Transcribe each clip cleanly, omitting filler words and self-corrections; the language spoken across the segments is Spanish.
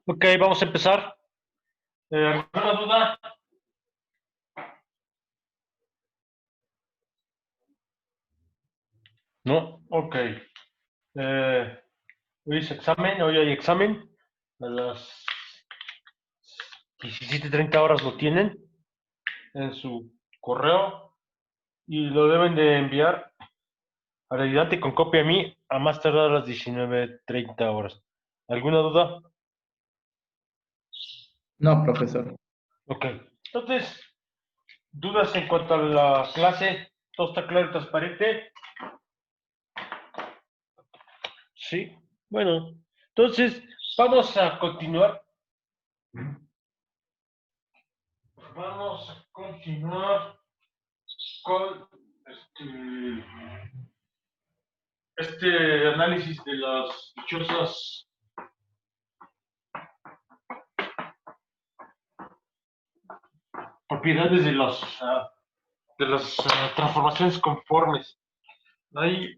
Ok, vamos a empezar. ¿Alguna duda? ¿No? Ok. Hoy hay examen. A las 17:30 lo tienen en su correo y lo deben de enviar al ayudante con copia a mí a más tardar a las 19:30. ¿Alguna duda? No, profesor. Ok. Entonces, ¿dudas en cuanto a la clase? ¿Todo está claro y transparente? Sí. Bueno, entonces vamos a continuar. Vamos a continuar con este análisis de las dichosas propiedades de las transformaciones conformes. Hay,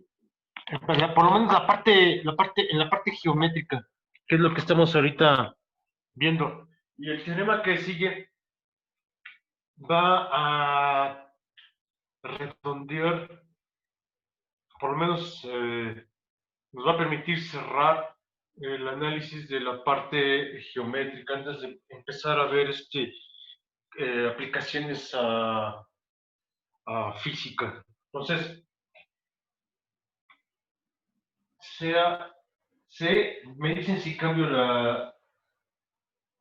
por lo menos en la parte geométrica, que es lo que estamos ahorita viendo. Y el teorema que sigue va a redondear, por lo menos nos va a permitir cerrar el análisis de la parte geométrica antes de empezar a ver aplicaciones a física. Entonces, me dicen si cambio la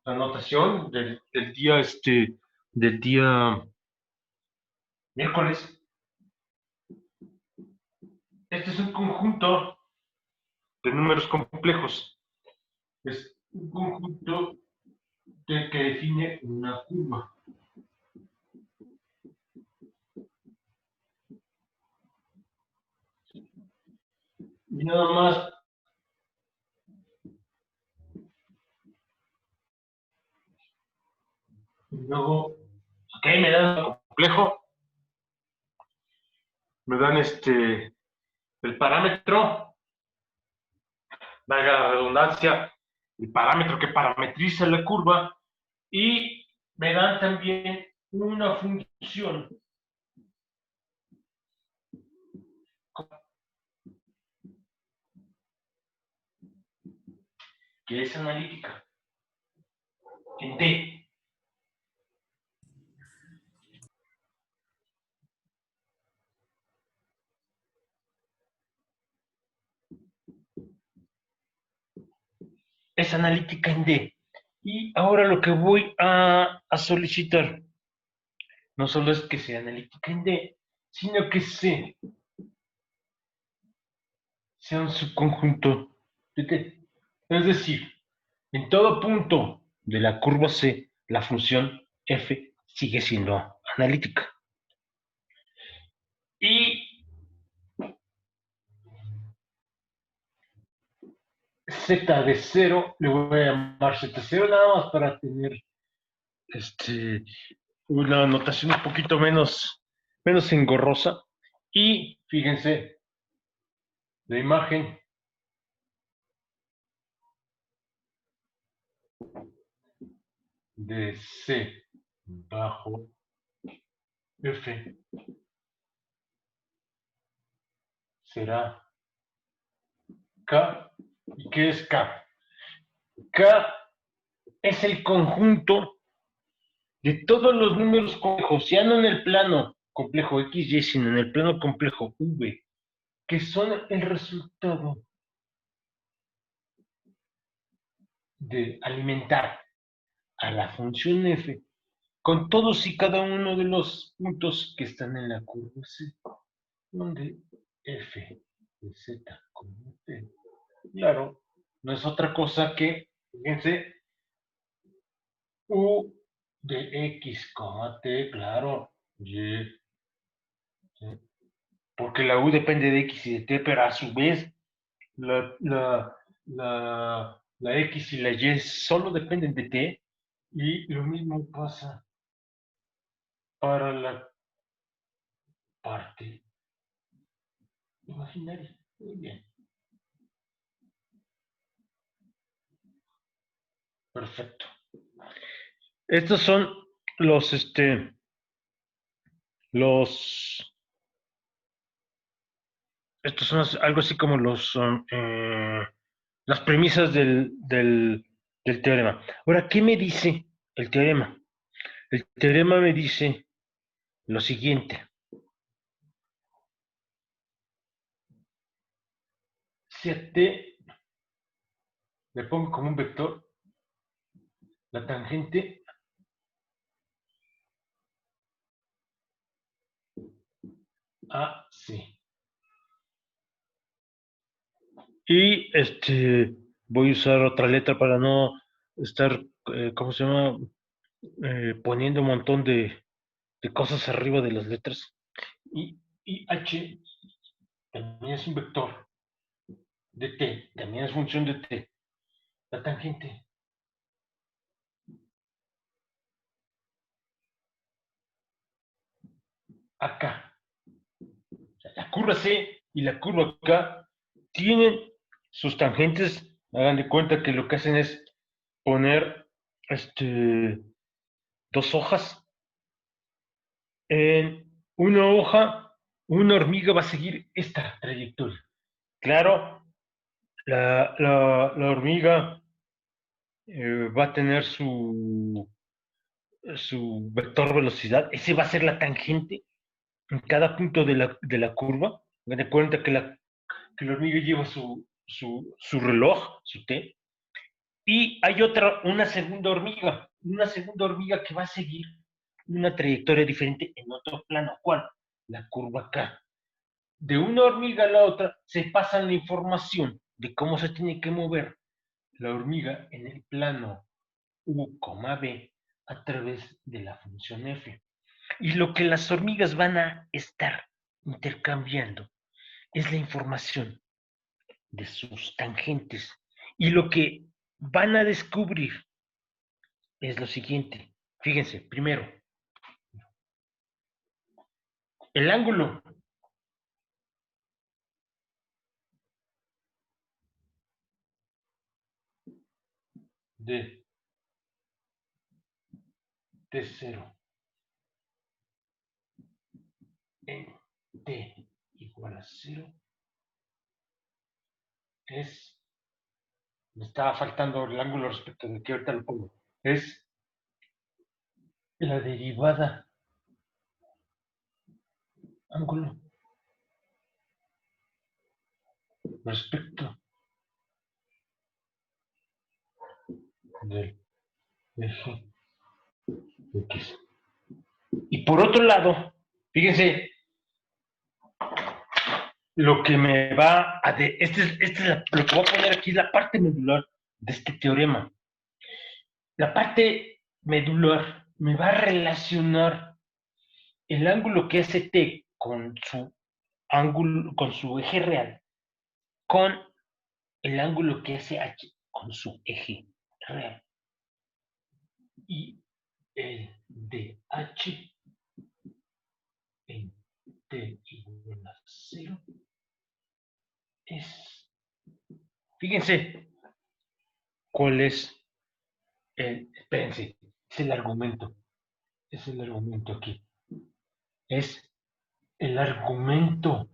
notación del día miércoles. Este es un conjunto de números complejos. Es un conjunto que define una curva. Y nada más. Y luego, ok, me dan un complejo. Me dan el parámetro, valga la redundancia, el parámetro que parametriza la curva, y me dan también una función que es analítica en D. es analítica en D. Y ahora lo que voy a solicitar no solo es que sea analítica en D, sino que C sea un subconjunto de T. Es decir, en todo punto de la curva C, la función f sigue siendo analítica. Y z de 0 le voy a llamar z0 nada más para tener una notación un poquito menos engorrosa. Y fíjense, la imagen de C bajo F será K. ¿Y qué es K? K es el conjunto de todos los números complejos, ya no en el plano complejo X, Y, sino en el plano complejo V, que son el resultado de alimentar a la función f con todos y cada uno de los puntos que están en la curva C, donde f de z como t, claro, no es otra cosa que, fíjense, u de x, t, claro, y, porque la u depende de x y de t, pero a su vez la, la, la X y la Y solo dependen de T, y lo mismo pasa para la parte imaginaria. Muy bien, perfecto. Estos son los, los, estos son algo así como las premisas del teorema. Ahora, ¿qué me dice el teorema? El teorema me dice lo siguiente. Si a T le pongo como un vector, la tangente AC. Y voy a usar otra letra para no estar, ¿cómo se llama? Poniendo un montón de cosas arriba de las letras. Y H también es un vector de T, también es función de T. La tangente acá, la curva C y la curva K tienen sus tangentes. Hagan de cuenta que lo que hacen es poner dos hojas. En una hoja, una hormiga va a seguir esta trayectoria. Claro, la hormiga va a tener su vector velocidad. Ese va a ser la tangente en cada punto de la curva. Me da cuenta que la hormiga lleva su reloj, su T. Y hay una segunda hormiga que va a seguir una trayectoria diferente en otro plano. ¿Cuál? La curva K. De una hormiga a la otra se pasa la información de cómo se tiene que mover la hormiga en el plano U, B a través de la función f. Y lo que las hormigas van a estar intercambiando es la información de sus tangentes. Y lo que van a descubrir es lo siguiente. Fíjense, primero, el ángulo de T0 en T igual a 0 es, me estaba faltando el ángulo respecto de que ahorita lo pongo, es la derivada ángulo respecto del eje X. Y por otro lado, fíjense, lo que me va a... lo que voy a poner aquí es la parte medular de este teorema. La parte medular me va a relacionar el ángulo que hace T con su ángulo, con su eje real, con el ángulo que hace H con su eje real. Y el de H en T igual a 0 es... Fíjense cuál es espérense, es el argumento. Es el argumento aquí. Es el argumento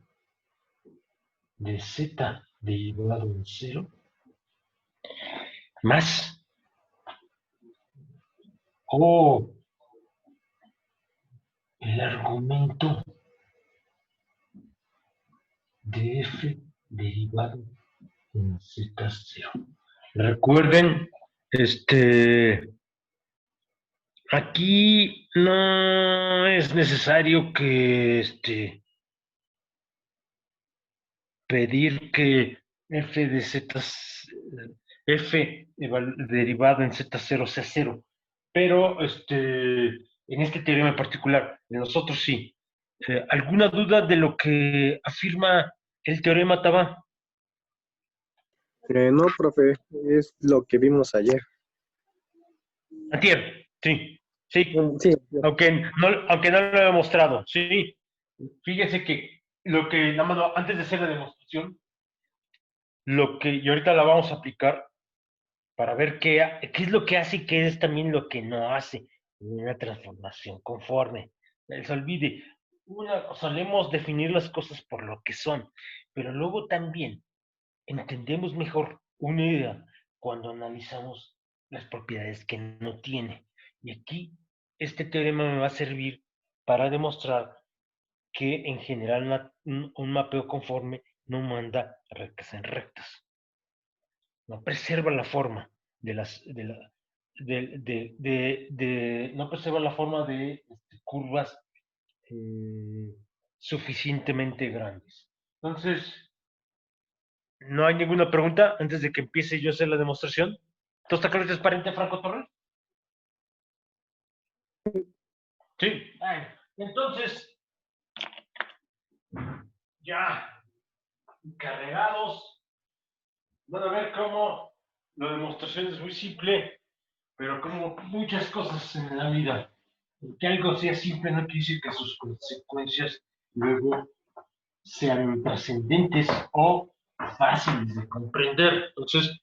de z derivado en 0 más el argumento de f derivado en z0. Recuerden, aquí no es necesario que pedir que f de z, f derivado en z0 sea 0, pero en este teorema en particular, de nosotros sí. ¿Alguna duda de lo que afirma el teorema Tabá? No, profe, es lo que vimos ayer. Antier, sí, sí, Sí, aunque no lo he mostrado, sí. Fíjese que lo que, nada más, antes de hacer la demostración, y ahorita la vamos a aplicar para ver qué es lo que hace y qué es también lo que no hace en una transformación conforme. No se olvide, solemos definir las cosas por lo que son, pero luego también entendemos mejor una idea cuando analizamos las propiedades que no tiene. Y aquí este teorema me va a servir para demostrar que en general un mapeo conforme no manda rectas en rectas. No preserva la forma de las no preserva la forma de curvas suficientemente grandes. Entonces, ¿no hay ninguna pregunta antes de que empiece yo a hacer la demostración? ¿Todo está claro y transparente, Franco Torres? Sí. Entonces, ya encarregados, van a ver cómo la demostración es muy simple, pero como muchas cosas en la vida, que algo sea simple no quiere decir que sus consecuencias luego sean trascendentes o fáciles de comprender. Entonces,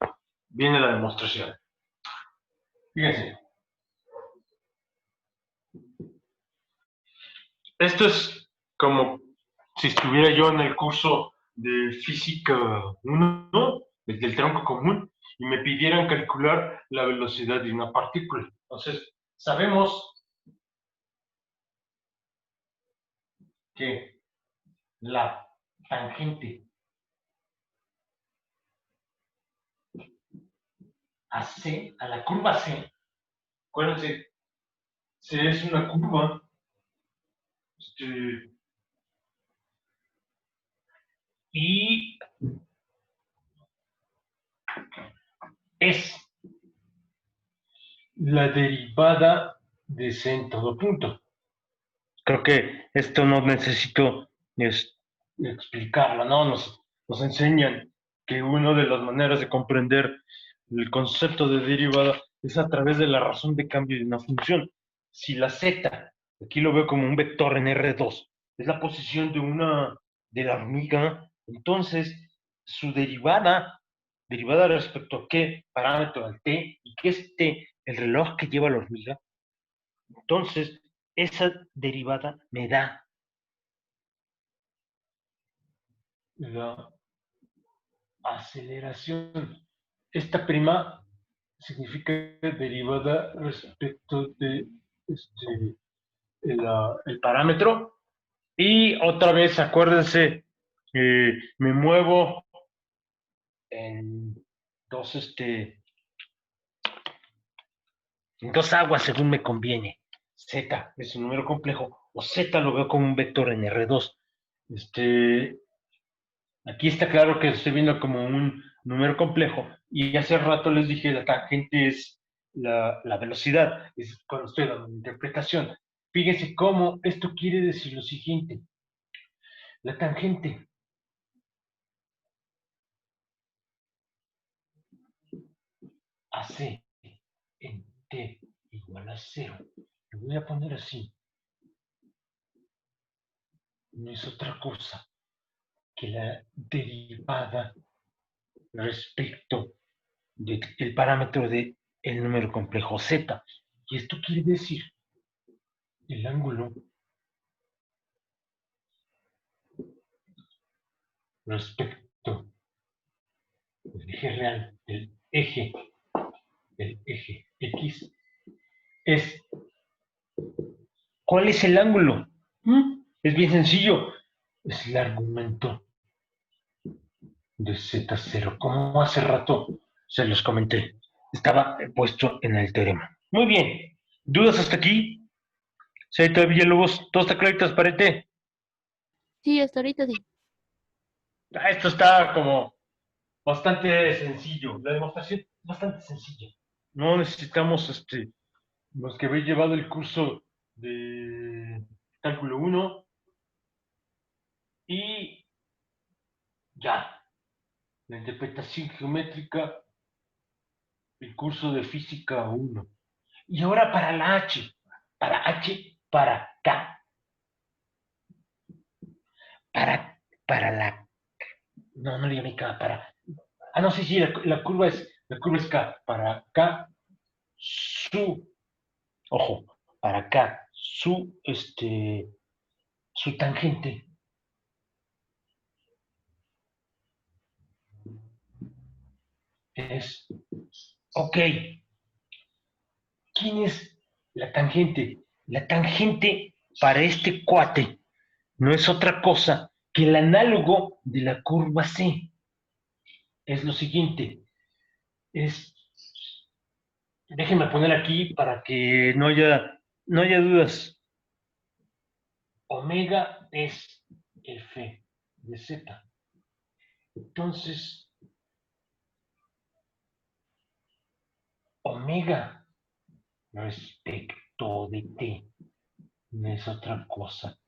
viene la demostración. Fíjense. Esto es como si estuviera yo en el curso de física 1, desde el tronco común, y me pidieran calcular la velocidad de una partícula. Entonces, sabemos que la tangente a C, a la curva C, acuérdense, C es una curva, y es la derivada de C en todo punto. Creo que esto no necesito explicarlo, ¿no? Nos enseñan que una de las maneras de comprender el concepto de derivada es a través de la razón de cambio de una función. Si la z, aquí lo veo como un vector en R2, es la posición de la hormiga, entonces su derivada respecto a qué parámetro al t, y qué es t, el reloj que lleva la hormiga, entonces esa derivada me da la aceleración. Esta prima significa derivada respecto de el parámetro. Y otra vez, acuérdense, me muevo en dos, en dos aguas según me conviene. Z es un número complejo, o Z lo veo como un vector en R2. Aquí está claro que estoy viendo como un número complejo, y hace rato les dije la tangente es la velocidad, es cuando estoy dando una interpretación. Fíjense cómo esto quiere decir lo siguiente. La tangente AC en T igual a 0. Lo voy a poner así. No es otra cosa que la derivada respecto del parámetro del número complejo Z. Y esto quiere decir el ángulo respecto del eje real, del eje X, es ¿cuál es el ángulo? Es bien sencillo. Es el argumento de Z0. Como hace rato se los comenté. Estaba puesto en el teorema. Muy bien. ¿Dudas hasta aquí? Seita Villalobos, ¿todo está claro y transparente? Sí, hasta ahorita sí. Esto está como bastante sencillo. La demostración es bastante sencilla. No necesitamos los que habéis llevado el curso de cálculo 1 y ya. La interpretación geométrica, el curso de física 1. Y ahora para la para K, para la, no le llamé K, no, sí, la curva es K, para K, ojo, para K, su tangente es, ok, ¿quién es la tangente? La tangente para este cuate no es otra cosa que el análogo de la curva C. Es lo siguiente, es, déjenme poner aquí para que no haya dudas. Omega es F de Z. Entonces, omega respecto de T no es otra cosa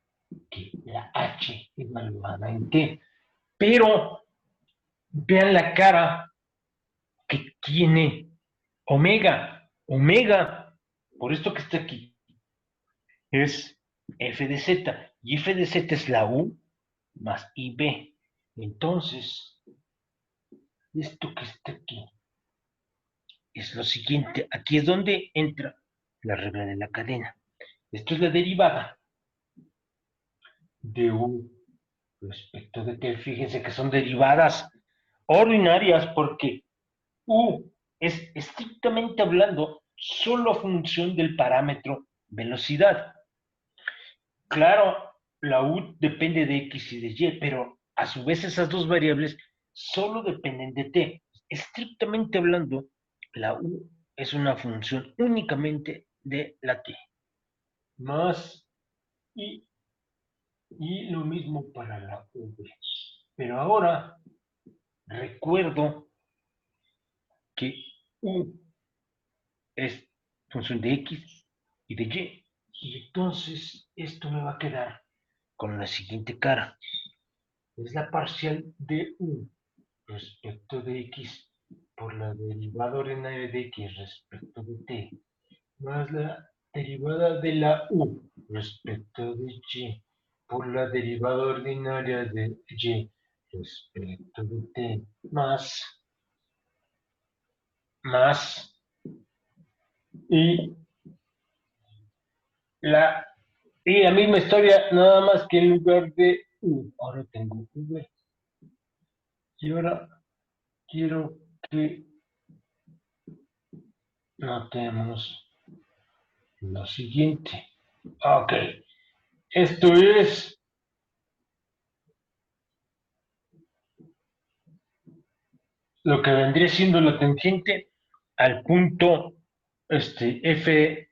que la H evaluada en T. Pero vean la cara que tiene omega. Omega, por esto que está aquí, es F de Z. Y F de Z es la U más IB. Entonces, esto que está aquí es lo siguiente. Aquí es donde entra la regla de la cadena. Esto es la derivada de U respecto de T. Fíjense que son derivadas ordinarias porque U es estrictamente hablando solo función del parámetro velocidad. Claro, la U depende de X y de Y, pero a su vez esas dos variables solo dependen de T. Estrictamente hablando, la U es una función únicamente de la T. Más y, y lo mismo para la V. Pero ahora recuerdo que U es función de X y de Y. Y entonces esto me va a quedar con la siguiente cara. Es la parcial de U respecto de X por la derivada ordinaria de X respecto de T, más la derivada de la U respecto de Y por la derivada ordinaria de Y respecto de T, más, y la, y la misma historia, nada más que en lugar de U, ahora tengo V. Y ahora quiero que notemos lo siguiente. Ok, esto es lo que vendría siendo la tangente al punto f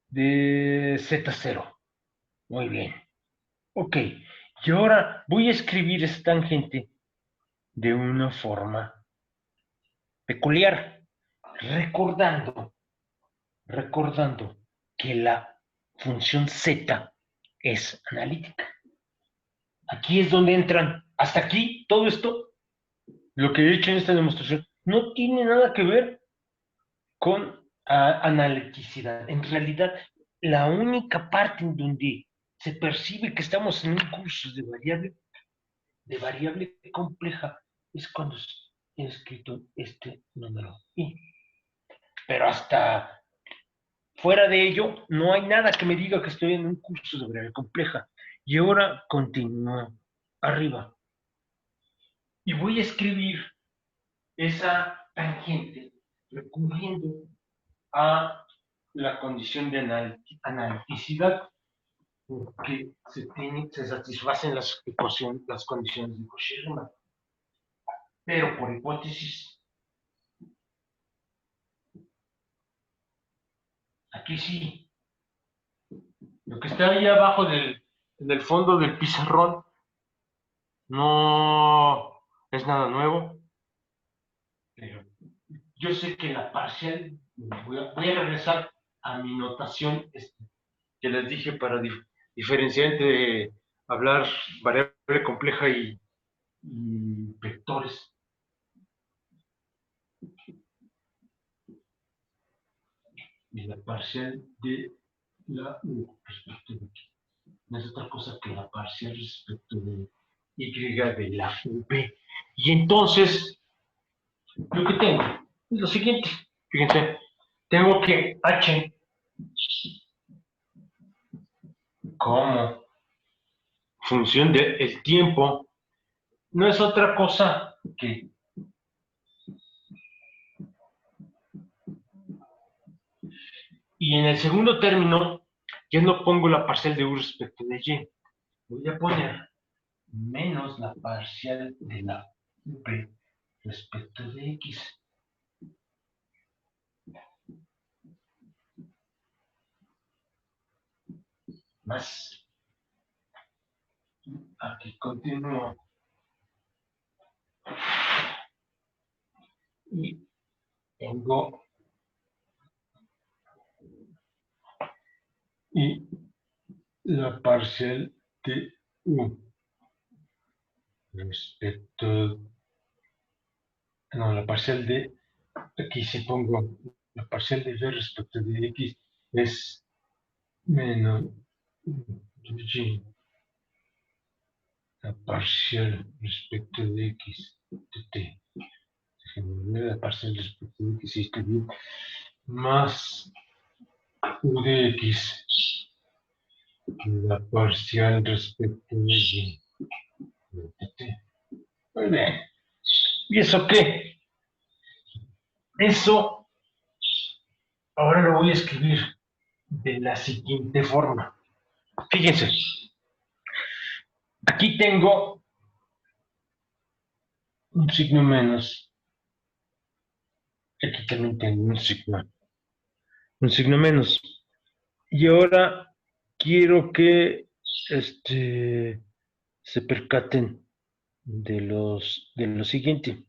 de z0. Muy bien. Ok. Y ahora voy a escribir esta tangente de una forma peculiar, recordando, recordando que la función z es analítica. Aquí es donde entran, hasta aquí, todo esto, lo que he hecho en esta demostración, no tiene nada que ver con analiticidad. En realidad, la única parte en donde se percibe que estamos en un curso de variable compleja es cuando he escrito este número i. Pero hasta fuera de ello, no hay nada que me diga que estoy en un curso de variable compleja. Y ahora continúo arriba. Y voy a escribir esa tangente recurriendo a la condición de analiticidad porque se satisfacen las condiciones de Cauchy-Riemann. Pero por hipótesis, aquí sí, lo que está ahí abajo en el fondo del pizarrón no es nada nuevo, pero yo sé que la parcial, voy a regresar a mi notación que les dije para diferenciar entre hablar variable compleja y vectores. Y la parcial de la U respecto de aquí. No es otra cosa que la parcial respecto de Y de la UB. Y entonces, lo que tengo es lo siguiente. Fíjense, tengo que H como función del tiempo no es otra cosa que y en el segundo término ya no pongo la parcial de U respecto de Y. Voy a poner menos la parcial de la V respecto de X. Más. Aquí continúo. Y tengo y la parcial de U respecto, no, la parcial de, aquí si pongo la parcial de V respecto de X es menos G, la parcial respecto de X de T. Déjenme ver la parcial respecto de X, si está bien, más U de X, la parcial respecto de Y de T. Muy bien. ¿Y eso qué? Eso ahora lo voy a escribir de la siguiente forma. Fíjense, aquí tengo un signo menos, aquí también tengo un signo menos. Y ahora quiero que se percaten de lo siguiente.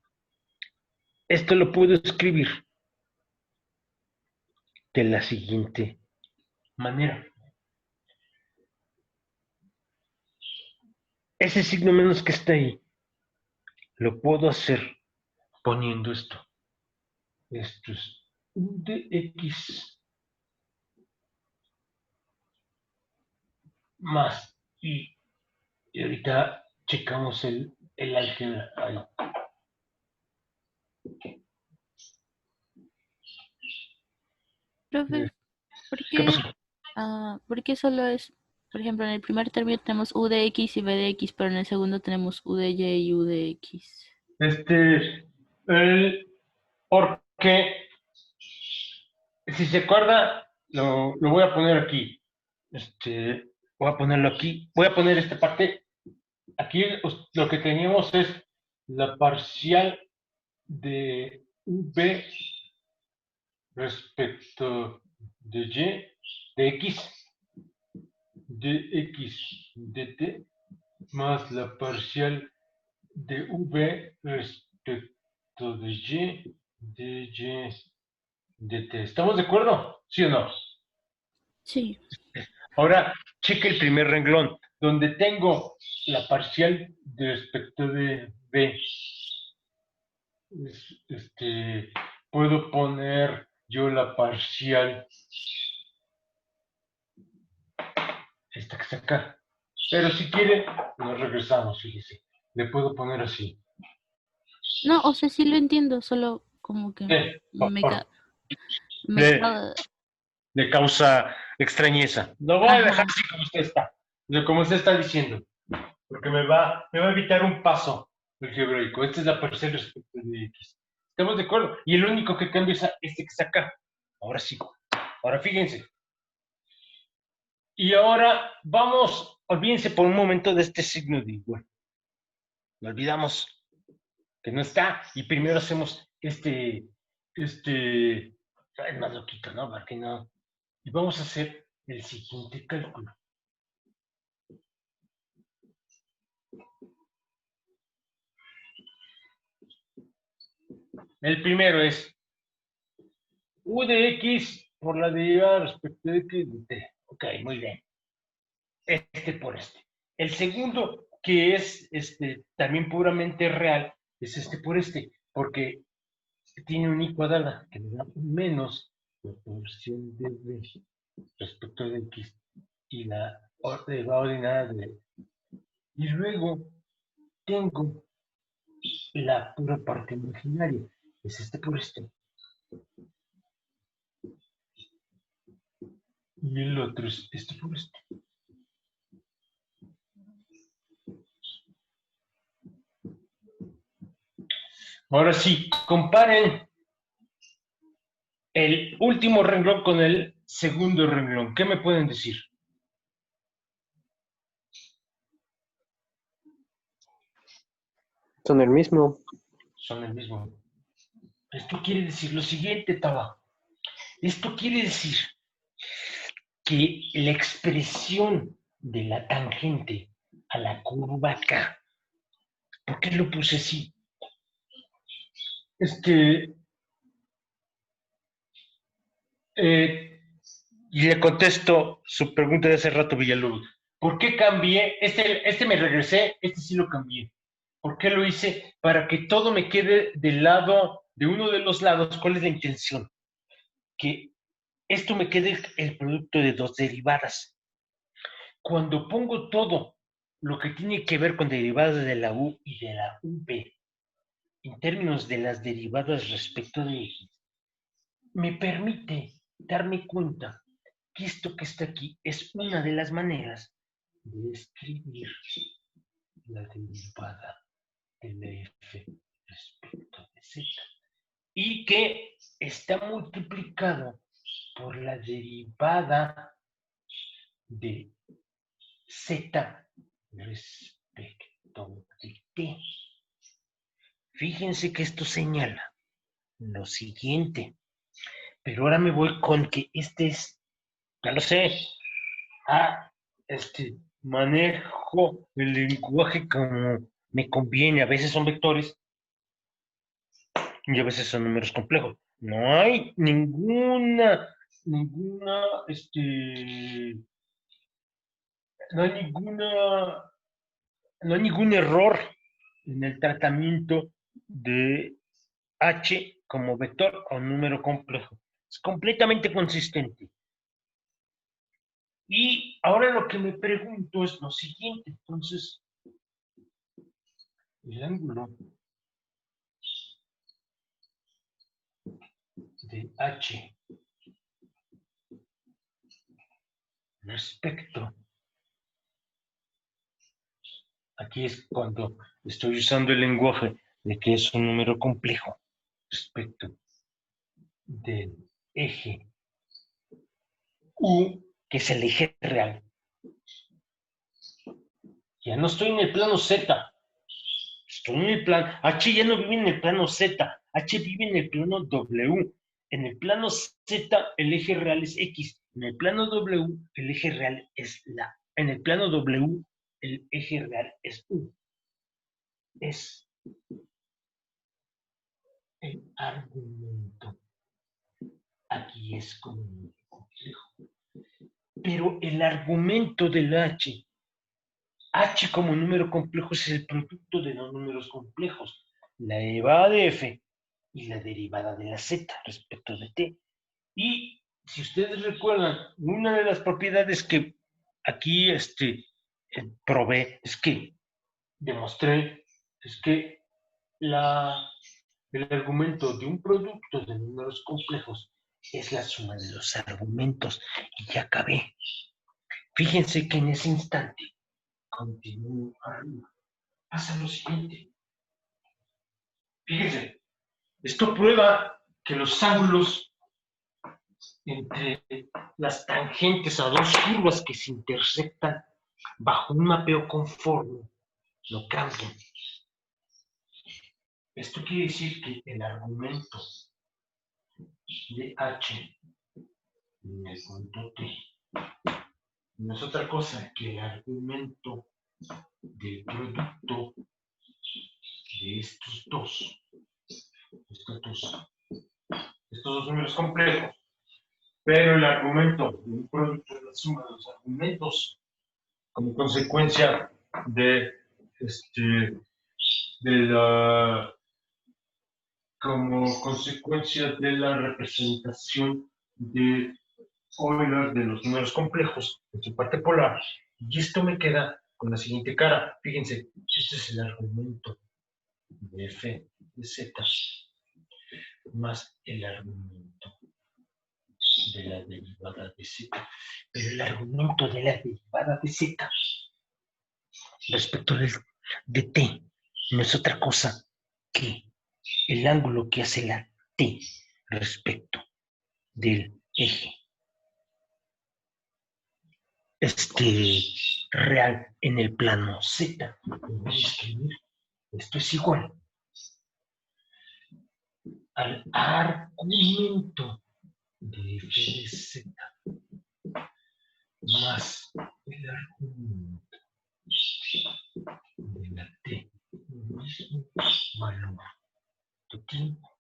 Esto lo puedo escribir de la siguiente manera. Ese signo menos que está ahí, lo puedo hacer poniendo esto. Esto es U de X más Y. Y ahorita checamos el álgebra ahí. Profe, ¿Qué pasó? ¿por qué solo es, por ejemplo, en el primer término tenemos u de x y b de x, pero en el segundo tenemos u de y y u de x? Porque si se acuerda, lo voy a poner aquí. Voy a ponerlo aquí. Voy a poner esta parte. Aquí lo que teníamos es la parcial de V respecto de y, de x, de t, más la parcial de v respecto de y, de t. ¿Estamos de acuerdo? ¿Sí o no? Sí. Ahora, cheque el primer renglón, donde tengo la parcial de respecto de b. Puedo poner yo la parcial, esta que está acá. Pero si quiere, nos regresamos, fíjese. Le puedo poner así. No, o sea, sí lo entiendo, solo como que me, ca- me Le, ca- le causa extrañeza. Lo voy a dejar Ajá. así como usted está, como usted está diciendo, porque me va a evitar un paso algebraico. Esta es la parcial respecto de x. ¿Estamos de acuerdo? Y el único que cambia es este que está acá. Ahora sí. Ahora fíjense. Y ahora vamos, olvídense por un momento de este signo de igual. Lo olvidamos que no está y primero hacemos es más loquito, ¿no? Para que no. Y vamos a hacer el siguiente cálculo. El primero es u de x por la derivada respecto de x de t. Ok, muy bien. Este por este. El segundo, que es también puramente real, es este por este, porque tiene un igualdad que me da menos la porción de b respecto de x y la derivada ordinada de. Y luego tengo la pura parte imaginaria, es este por este. Y el otro es este por este. Ahora sí, comparen el último renglón con el segundo renglón. ¿Qué me pueden decir? Son el mismo. Son el mismo. Esto quiere decir lo siguiente, Taba. Esto quiere decir que la expresión de la tangente a la curva K, ¿por qué lo puse así? Eh, y le contesto su pregunta de hace rato, Villalobos. ¿Por qué cambié? Me regresé, este sí lo cambié. ¿Por qué lo hice? Para que todo me quede del lado, de uno de los lados. ¿Cuál es la intención? Que esto me quede el producto de dos derivadas. Cuando pongo todo lo que tiene que ver con derivadas de la U y de la UV, en términos de las derivadas respecto de X, me permite darme cuenta que esto que está aquí es una de las maneras de escribir la derivada de la F respecto de Z y que está multiplicado por la derivada de Z respecto de T. Fíjense que esto señala lo siguiente, pero ahora me voy con que ya lo sé, manejo el lenguaje como me conviene, a veces son vectores y a veces son números complejos. No hay ninguna, no hay no hay ningún error en el tratamiento de H como vector o número complejo. Es completamente consistente. Y ahora lo que me pregunto es lo siguiente. Entonces, el ángulo de H respecto, aquí es cuando estoy usando el lenguaje de que es un número complejo respecto del eje U, que es el eje real. Ya no estoy en el plano Z, estoy en el plano, H ya no vive en el plano Z, H vive en el plano W. En el plano Z, el eje real es X. En el plano W, el eje real es en el plano W, el eje real es U. Es el argumento. Aquí es como un complejo. Pero el argumento del H como número complejo es el producto de dos números complejos, la derivada de F y la derivada de la Z respecto de T. Y si ustedes recuerdan, una de las propiedades que aquí probé es que demostré, es que el argumento de un producto de números complejos es la suma de los argumentos. Y ya acabé. Fíjense que en ese instante continúo arriba. Pasa lo siguiente. Fíjense, esto prueba que los ángulos entre las tangentes a dos curvas que se intersectan bajo un mapeo conforme no cambian. Esto quiere decir que el argumento de H en el punto T no es otra cosa que el argumento del producto de estos dos números complejos, pero el argumento de un producto de la suma de los argumentos como consecuencia de la representación de Euler de los números complejos en su parte polar. Y esto me queda con la siguiente cara. Fíjense, este es el argumento de F de Z más el argumento de la derivada de Z. Pero el argumento de la derivada de Z respecto de T no es otra cosa que el ángulo que hace la T respecto del eje real en el plano Z. Voy a escribir, esto es igual al argumento de F de Z más el argumento de la T, el mismo valor de tiempo.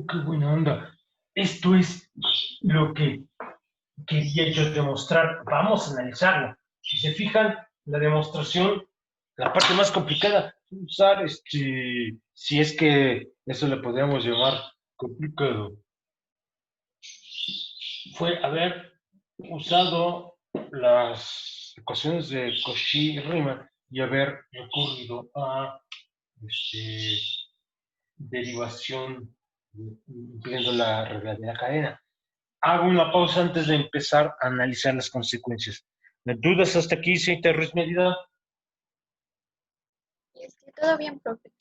¡Qué buena onda! Esto es lo que quería yo demostrar. Vamos a analizarlo. Si se fijan, la demostración, la parte más complicada, usar si es que eso le podríamos llamar complicado, fue haber usado las ecuaciones de Cauchy y Riemann y haber recurrido a derivación incluyendo la regla de la cadena. Hago una pausa antes de empezar a analizar las consecuencias. ¿Dudas hasta aquí, señorita Ruiz Mérida? Todo bien, profe.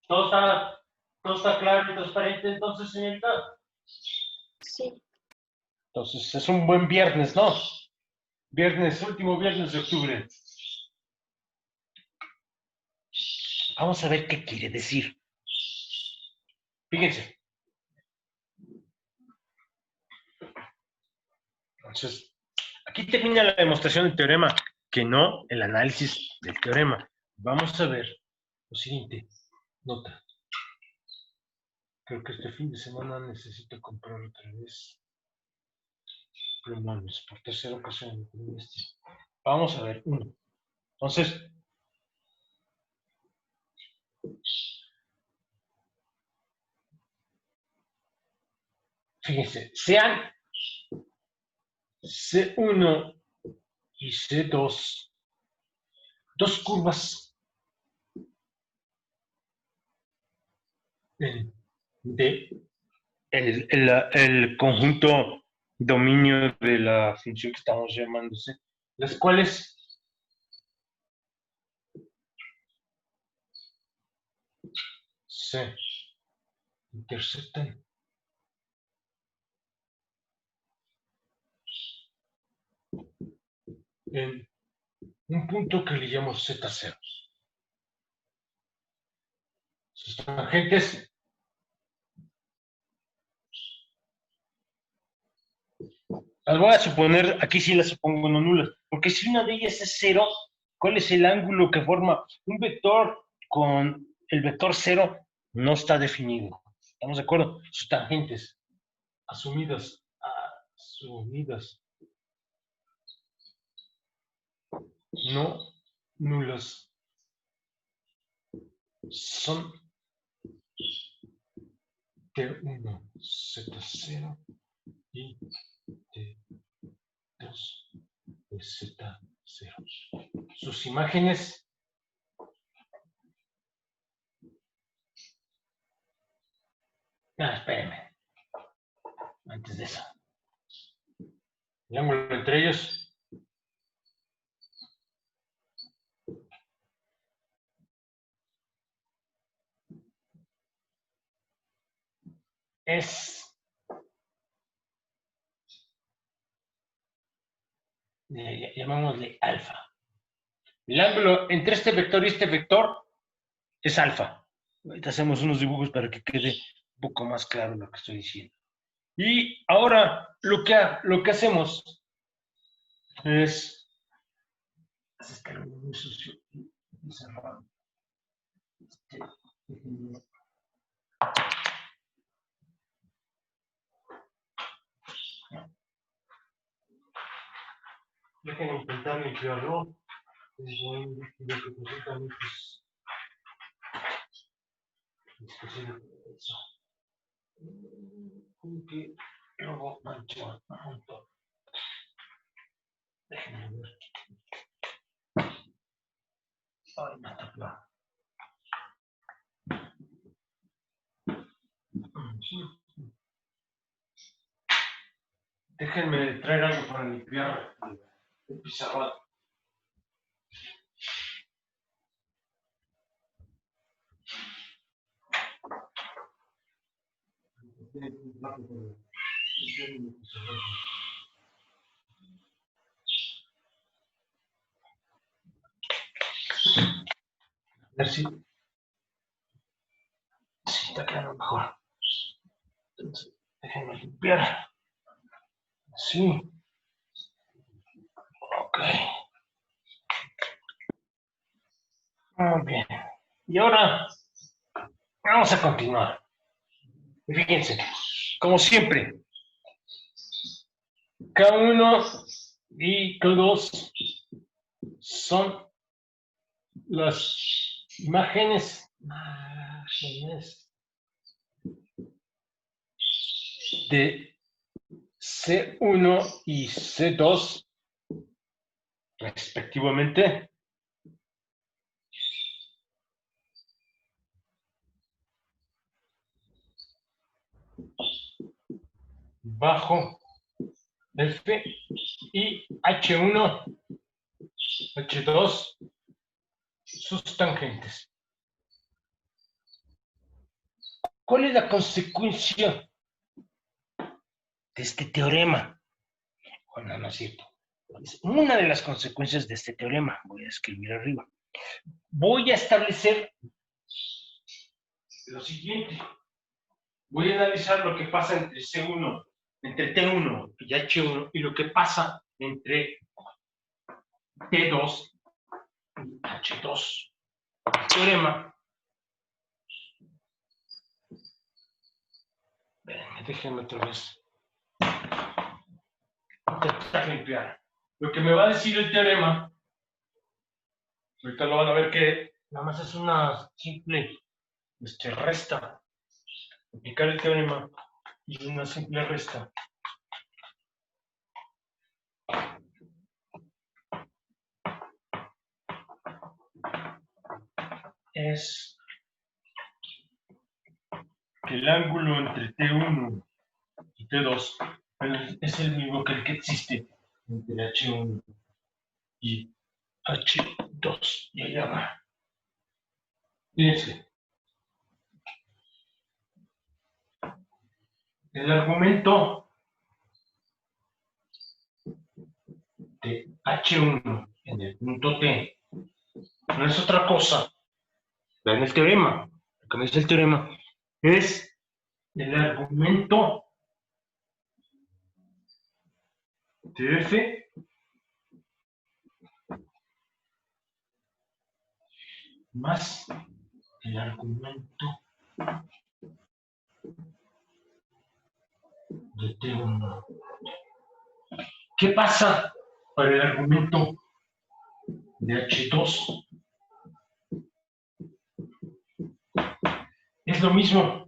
¿Todo está claro y transparente entonces, señorita? Sí. Entonces, es un buen viernes, ¿no? Último viernes de octubre. Vamos a ver qué quiere decir. Fíjense. Entonces, aquí termina la demostración del teorema, que no el análisis del teorema. Vamos a ver lo siguiente. Nota. Creo que este fin de semana necesito comprar otra vez plumones por tercera ocasión. Vamos a ver, uno. Entonces, fíjense, sean C1 y C2, dos curvas de el conjunto dominio de la función que estamos llamándose, las cuales se intersectan en un punto que le llamo Z0. Sus tangentes Las voy a suponer, aquí sí las supongo no nulas, porque si una de ellas es cero, ¿cuál es el ángulo que forma un vector con el vector cero? No está definido. ¿Estamos de acuerdo? Sus tangentes asumidas, no nulas, son T1, Z0 y T2 de Z0. Sus imágenes espérenme, antes de eso. El ángulo entre ellos es, llamémosle alfa. El ángulo entre este vector y este vector es alfa. Ahorita hacemos unos dibujos para que quede un poco más claro lo que estoy diciendo. Y ahora lo que hacemos es... Está muy sucio y cerrado. Déjenme intentar limpiarlo. Es un líquido que presenta muchos. Como que luego mancho un montón. Déjenme ver. Ay, me tapó. Déjenme traer algo para limpiar el pizarrón. A ver si está quedando mejor. Entonces, déjenme limpiar. Sí. Ok. Muy bien. Y ahora vamos a continuar. Fíjense, como siempre, K1 y K2 son las imágenes de C1 y C2 respectivamente. Bajo F y H1, H2, sus tangentes. ¿Cuál es la consecuencia de este teorema? Bueno, no es cierto. Es una de las consecuencias de este teorema. Voy a escribir arriba. Voy a establecer lo siguiente. Voy a analizar lo que pasa entre C1, entre T1 y H1 y lo que pasa entre T2 y H2. Teorema. Déjenme otra vez intentar limpiar. Lo que me va a decir el teorema, ahorita lo van a ver que nada más es una simple resta. Aplicar el teorema y una simple resta. Es que el ángulo entre T1 y T2 es el mismo que el que existe entre H1 y H2. Y allá va. Fíjense. El argumento de H1 en el punto T no es otra cosa. Vean el teorema. Lo que me dice el teorema es el argumento de f más el argumento de T1. ¿Qué pasa para el argumento de H2? Es lo mismo.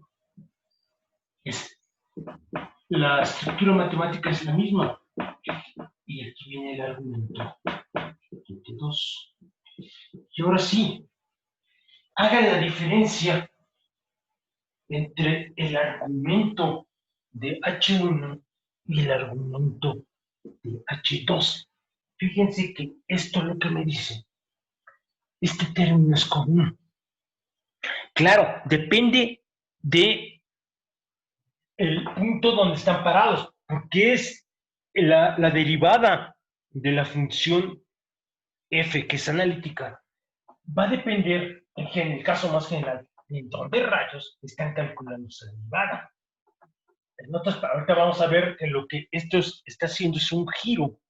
La estructura matemática es la misma. Y aquí viene el argumento de T2. Y ahora sí, hagan la diferencia entre el argumento de H1 y el argumento de H2. Fíjense que esto es lo que me dice. Este término es común. Claro, depende de el punto donde están parados, porque es la derivada de la función f, que es analítica, va a depender, en el caso más general, de dónde rayos están calculando esa derivada. Entonces, ahorita vamos a ver que lo que esto está haciendo es un giro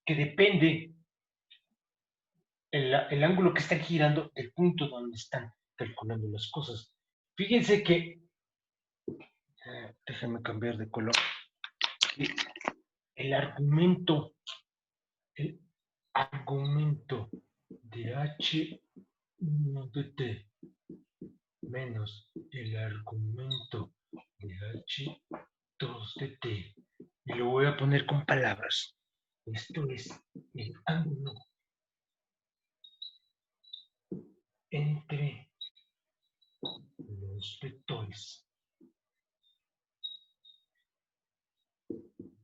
que depende el ángulo que están girando del punto donde están calculando las cosas. Fíjense que, déjenme cambiar de color, el argumento de H1 de T menos el argumento de H2 de T, y lo voy a poner con palabras. Esto es el ángulo entre los vectores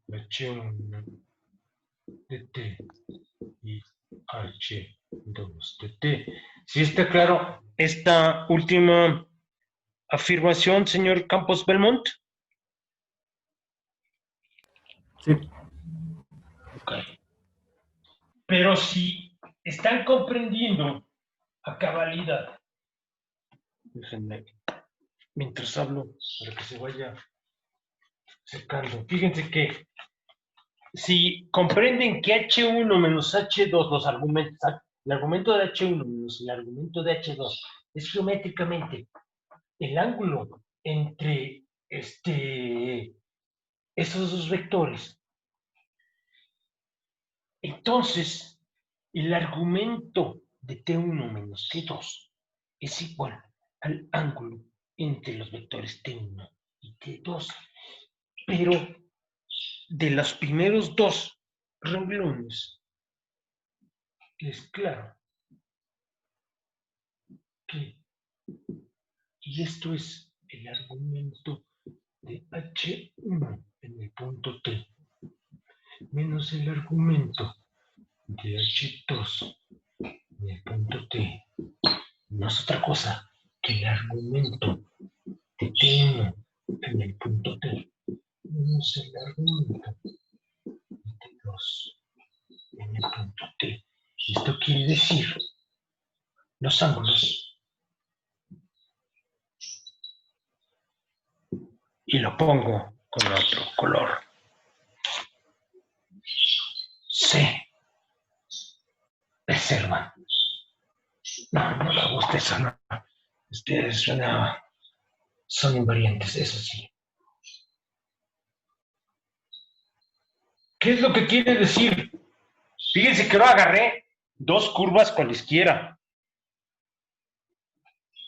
H1 de T y H2 de T. ¿Sí está claro esta última afirmación, señor Campos Belmont? Sí. Ok. Pero si están comprendiendo a cabalidad, déjenme, mientras hablo, para que se vaya secando. Fíjense que si comprenden que H1 menos H2, los argumentos, el argumento de H1 menos el argumento de H2 es geométricamente el ángulo entre esos dos vectores, entonces el argumento de T1 menos T2 es igual al ángulo entre los vectores T1 y T2. Pero de los primeros dos renglones, es claro que, y esto es el argumento de H1 en el punto T, menos el argumento de H2 en el punto T, no es otra cosa que el argumento de T1 en el punto T, menos el argumento de T2 en el punto T. Esto quiere decir los ángulos, y lo pongo con otro color. Se preservan. No, no me gusta eso, no. Ustedes son invariantes, eso sí. ¿Qué es lo que quiere decir? Fíjense que no agarré dos curvas cualesquiera.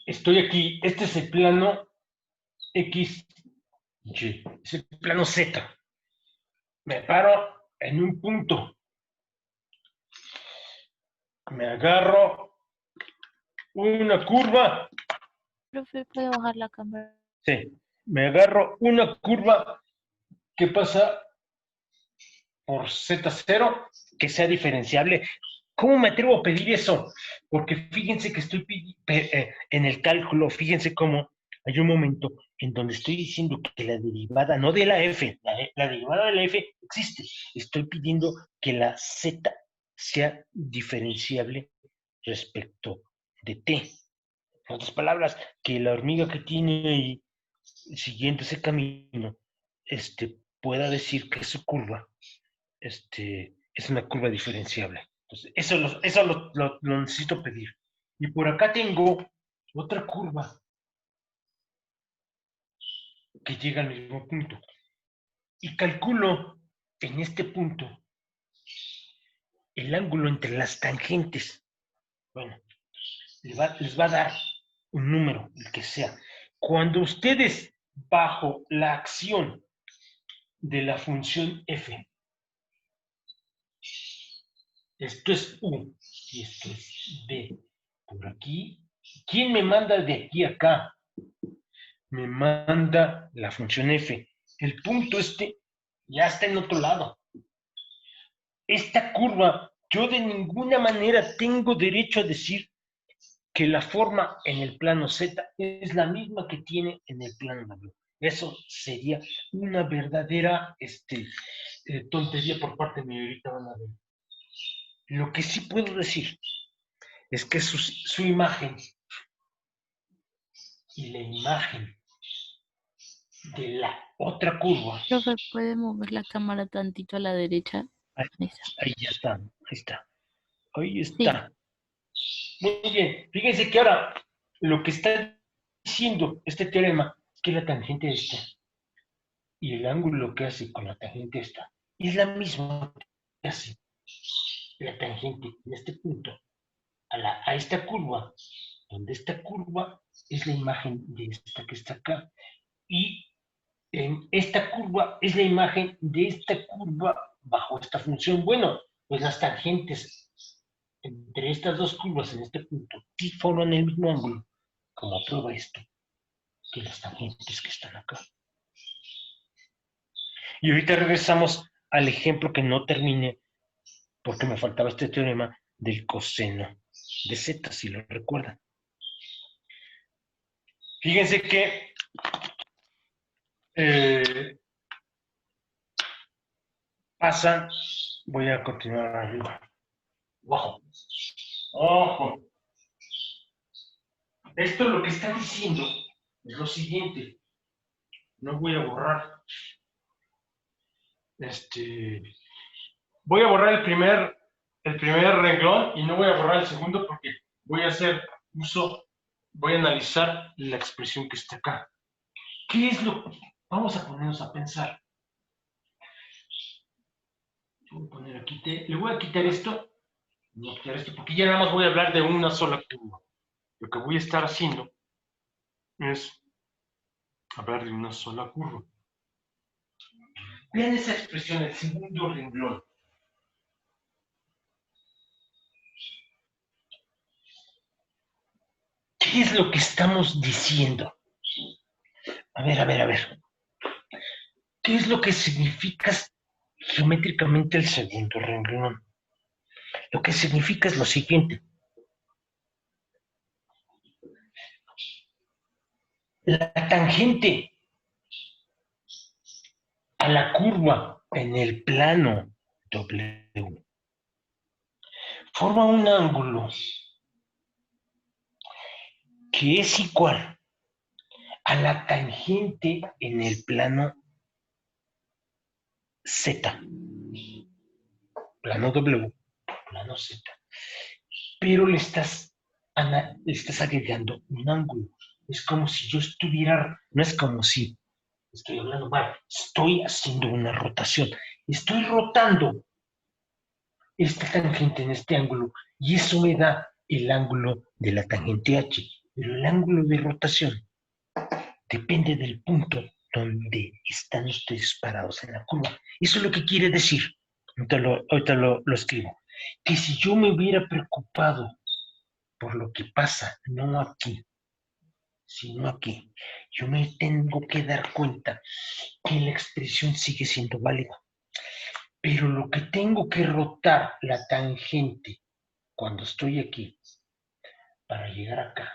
Estoy aquí, este es el plano X, Y, es el plano Z. Me paro en un punto. Me agarro una curva. Profe, ¿puede bajar la cámara? Sí, me agarro una curva que pasa por Z0, que sea diferenciable. ¿Cómo me atrevo a pedir eso? Porque fíjense que estoy en el cálculo, fíjense cómo hay un momento en donde estoy diciendo que la derivada, no de la f, la derivada de la f existe. Estoy pidiendo que la z sea diferenciable respecto de t. En otras palabras, que la hormiga que tiene ahí, siguiendo ese camino, pueda decir que su curva es una curva diferenciable. Entonces, eso lo necesito pedir. Y por acá tengo otra curva que llega al mismo punto. Y calculo en este punto el ángulo entre las tangentes. Bueno, les va a dar un número, el que sea. Cuando ustedes, bajo la acción de la función f, esto es u y esto es b, por aquí, ¿quién me manda de aquí a acá? Me manda la función f. El punto ya está en otro lado. Esta curva, yo de ninguna manera tengo derecho a decir que la forma en el plano Z es la misma que tiene en el plano W. Eso sería una verdadera tontería por parte mía. Ahorita van a ver. Lo que sí puedo decir es que su imagen y la imagen de la otra curva. Profe, ¿puede mover la cámara tantito a la derecha? Ahí, Ahí está. ahí ya está, ahí está. Ahí Sí, está. Muy bien. Fíjense que ahora lo que está diciendo este teorema es que la tangente esta y el ángulo que hace con la tangente esta es la misma que hace la tangente en este punto a esta curva, donde esta curva es la imagen de esta que está acá. Y en esta curva es la imagen de esta curva bajo esta función. Bueno, pues las tangentes entre estas dos curvas en este punto sí forman el mismo ángulo, como prueba esto, que las tangentes que están acá. Y ahorita regresamos al ejemplo que no terminé, porque me faltaba este teorema del coseno de z, si lo recuerdan. Fíjense que pasa, voy a continuar arriba. Ojo, ojo. Esto lo que está diciendo es lo siguiente. No voy a borrar. Voy a borrar el primer renglón y no voy a borrar el segundo porque voy a voy a analizar la expresión que está acá. ¿Qué es lo que vamos a ponernos a pensar? Voy a poner aquí le voy a quitar esto, voy a quitar esto porque ya nada más voy a hablar de una sola curva. Lo que voy a estar haciendo es hablar de una sola curva. Vean esa expresión, el segundo renglón. ¿Qué es lo que estamos diciendo? A ver. ¿Qué es lo que significa geométricamente el segundo renglón? Lo que significa es lo siguiente. La tangente a la curva en el plano W forma un ángulo que es igual a la tangente en el plano Z, plano W, plano Z, pero le estás agregando un ángulo. Es como si yo estuviera, no es como si, estoy hablando mal, estoy haciendo una rotación, estoy rotando esta tangente en este ángulo y eso me da el ángulo de la tangente H, pero el ángulo de rotación depende del punto donde están ustedes parados en la curva. Eso es lo que quiere decir, ahorita lo escribo, que si yo me hubiera preocupado por lo que pasa, no aquí, sino aquí, yo me tengo que dar cuenta que la expresión sigue siendo válida. Pero lo que tengo que rotar la tangente cuando estoy aquí para llegar acá,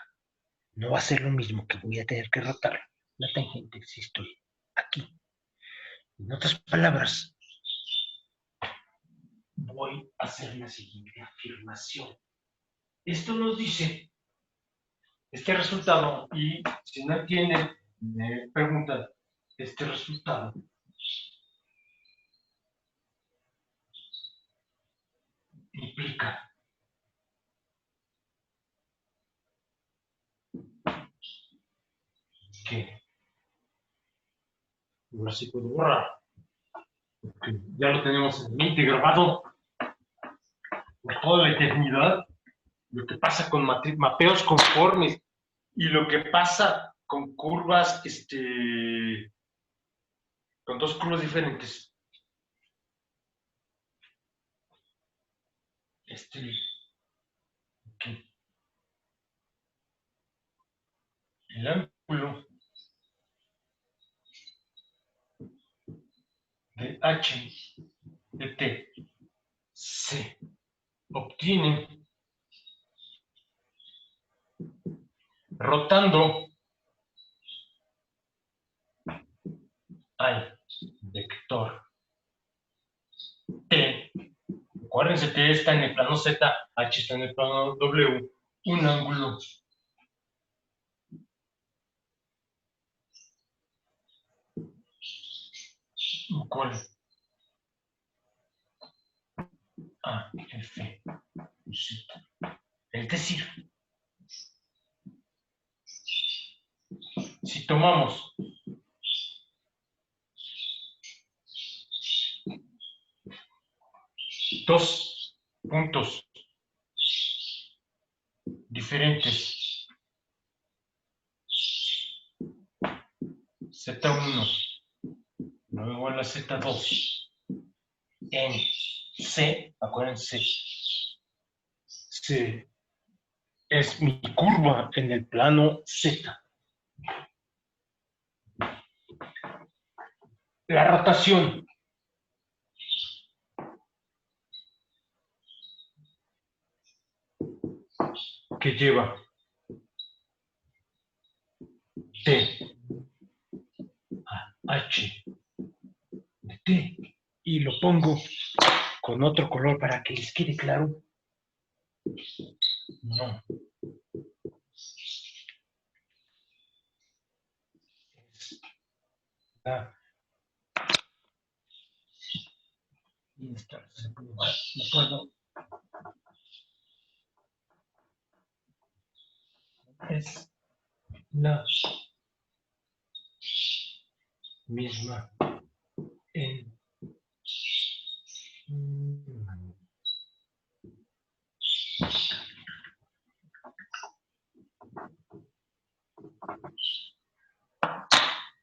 no va a ser lo mismo que voy a tener que rotar la tangente si estoy aquí. En otras palabras, voy a hacer la siguiente afirmación. Esto nos dice este resultado, y si no entienden, me preguntan este resultado. implica que ahora sí puedo borrar, porque ya lo tenemos en mente grabado por toda la eternidad, lo que pasa con mapeos conformes y lo que pasa con curvas, con dos curvas diferentes. Okay. El ángulo de H de T se obtiene rotando al vector T. Acuérdense, T está en el plano Z, H está en el plano W, un ángulo igual a F Z. Es decir, si tomamos dos puntos diferentes, Z1 no igual a Z2 en C, acuérdense, C es mi curva en el plano Z. La rotación que lleva T a H de T, y lo pongo con otro color para que les quede claro. No. La no puedo. Es la misma en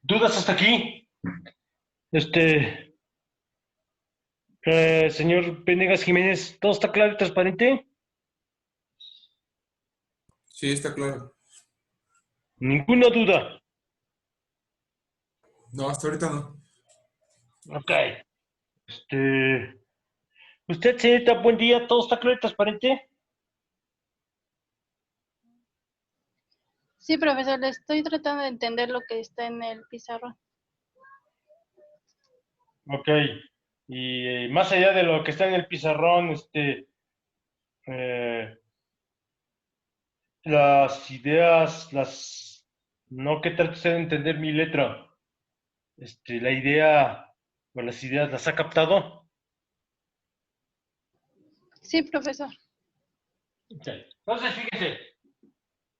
¿dudas hasta aquí? Señor Venegas Jiménez, ¿todo está claro y transparente? Sí, está claro. Ninguna duda. No, hasta ahorita no. Ok. Usted, señorita, buen día, ¿todo está claro y transparente? Sí, profesor, le estoy tratando de entender lo que está en el pizarrón. Ok. Y más allá de lo que está en el pizarrón, las ideas, no que trate usted de entender mi letra, la idea o las ideas las ha captado. Sí, profesor. Okay. Entonces, fíjese,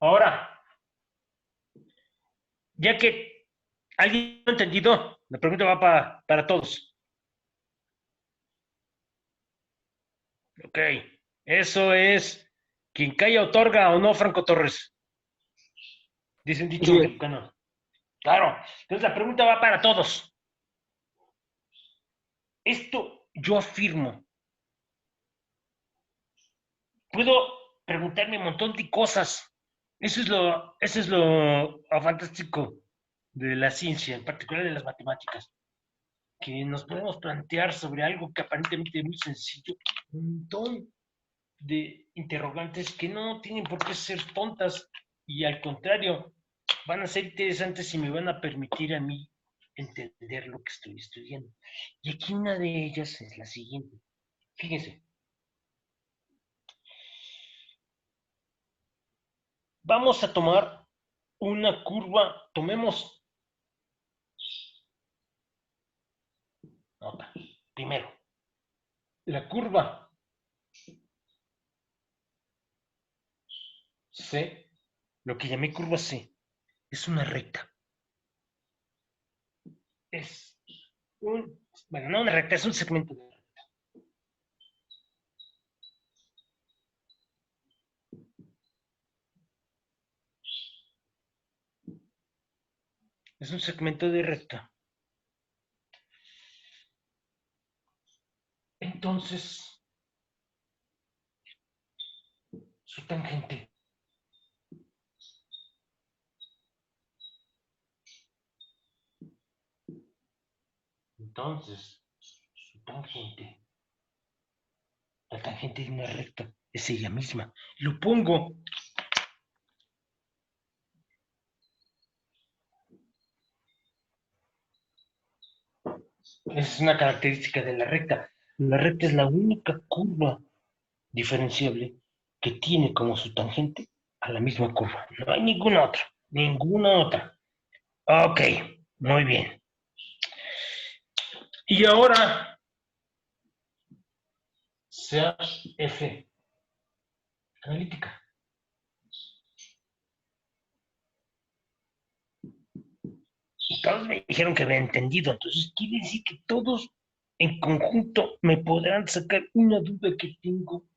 ahora, ya que alguien lo ha entendido, la pregunta va para todos. Ok, eso es, quien calla otorga o no, Franco Torres. Dicen dicho Sí. mexicano. Claro, entonces la pregunta va para todos. Esto yo afirmo. Puedo preguntarme un montón de cosas. Eso es lo fantástico de la ciencia, en particular de las matemáticas, que nos podemos plantear sobre algo que aparentemente es muy sencillo, un montón de interrogantes que no tienen por qué ser tontas y al contrario, van a ser interesantes y me van a permitir a mí entender lo que estoy estudiando. Y aquí una de ellas es la siguiente. Fíjense, vamos a tomar una curva, tomemos nota. Primero, la curva C, lo que llamé curva C, es una recta. Es bueno, no una recta, es un segmento de recta. Es un segmento de recta. Entonces, su tangente la tangente de una recta es ella misma. Lo pongo. Esa es una característica de la recta. La recta es la única curva diferenciable que tiene como su tangente a la misma curva. No hay ninguna otra. Ninguna otra. Ok, muy bien. Y ahora, sea F analítica. Y todos me dijeron que había entendido, entonces quiere decir que todos en conjunto me podrán sacar una duda que tengo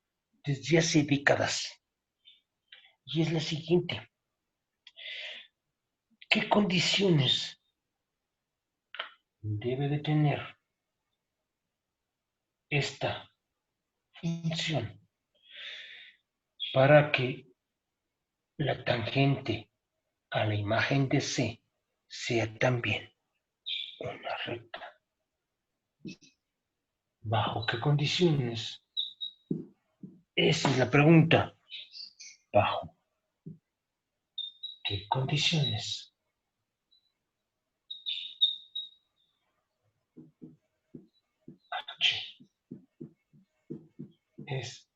desde hace décadas. Y es la siguiente. ¿Qué condiciones debe de tener esta función para que la tangente a la imagen de C sea también una recta? ¿Bajo qué condiciones? Esa es la pregunta. ¿Bajo qué condiciones H es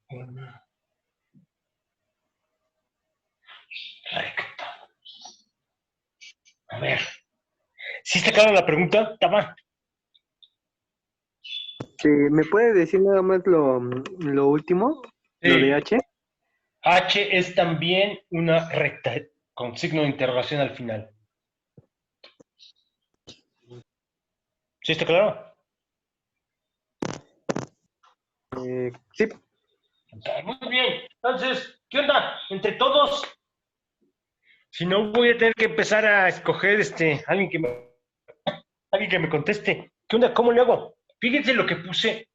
una recta? A ver, ¿sí está clara la pregunta? Tama. ¿Me puede decir nada más lo último? Lo de H. H es también una recta con signo de interrogación al final. ¿Sí está claro? Sí. Okay, muy bien. Entonces, ¿qué onda? Entre todos, si no voy a tener que empezar a escoger alguien que me conteste. ¿Qué onda? ¿Cómo le hago? Fíjense lo que puse,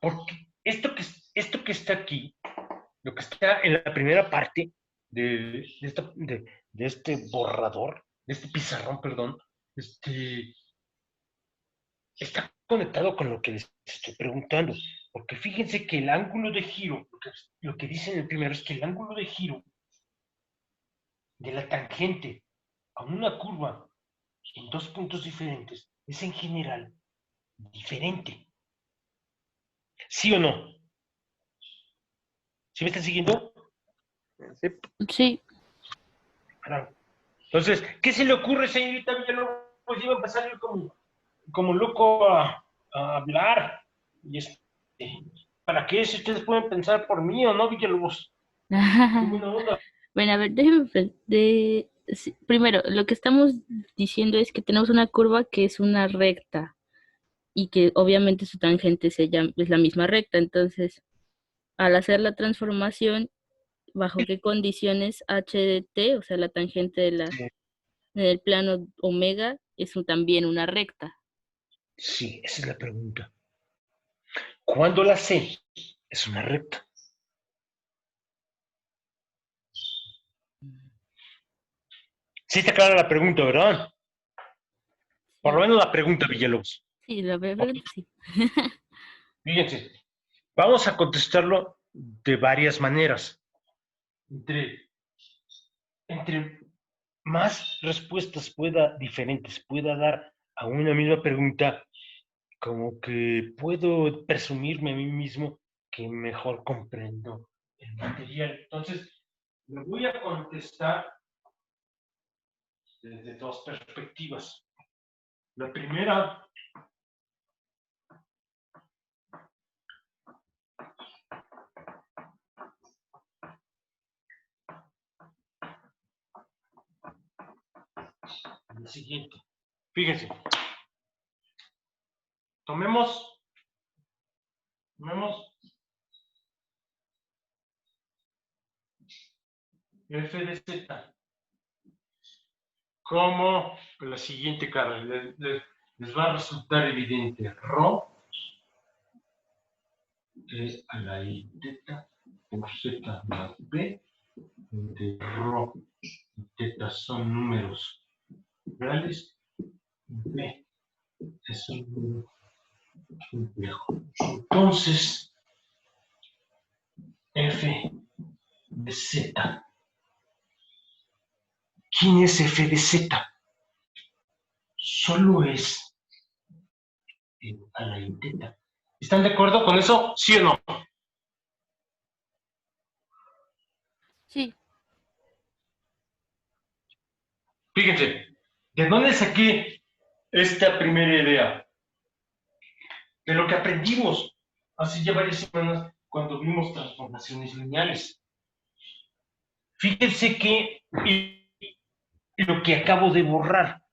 porque esto que está aquí, lo que está en la primera parte de este borrador, de este pizarrón, perdón, está conectado con lo que les estoy preguntando. Porque fíjense que el ángulo de giro, lo que dice en el primero es que el ángulo de giro de la tangente a una curva en dos puntos diferentes es en general diferente. ¿Sí o no? ¿Sí me están siguiendo? Sí. Sí, Entonces, ¿qué se le ocurre, señorita Villalobos? Pues iba a empezar yo como loco a hablar. Y ¿para qué? Si ustedes pueden pensar por mí o no, Villalobos. Qué buena onda. bueno, a ver, déjeme primero, lo que estamos diciendo es que tenemos una curva que es una recta y que obviamente su tangente es la misma recta. Entonces, al hacer la transformación, ¿bajo qué condiciones h de t, o sea, la tangente del plano omega, también una recta? Sí, esa es la pregunta. ¿Cuándo la C es una recta? Sí está clara la pregunta, ¿verdad? Por lo menos la pregunta, Villalobos. Sí, la pregunta sí. Fíjense, vamos a contestarlo de varias maneras. Entre más respuestas diferentes pueda dar a una misma pregunta, como que puedo presumirme a mí mismo que mejor comprendo el material. Entonces, le voy a contestar desde dos perspectivas. La primera es la siguiente. Fíjense. Tomemos f de z como la siguiente cara. Les va a resultar evidente. Rho a la i teta por z más b, donde rho y teta son números reales, b es un número complejo. Entonces, f de z. ¿Quién es f de z? Solo es a la i teta. ¿Están de acuerdo con eso? ¿Sí o no? Sí. Fíjense, ¿de dónde saqué esta primera idea? De lo que aprendimos hace ya varias semanas cuando vimos transformaciones lineales. Fíjense que lo que acabo de borrar,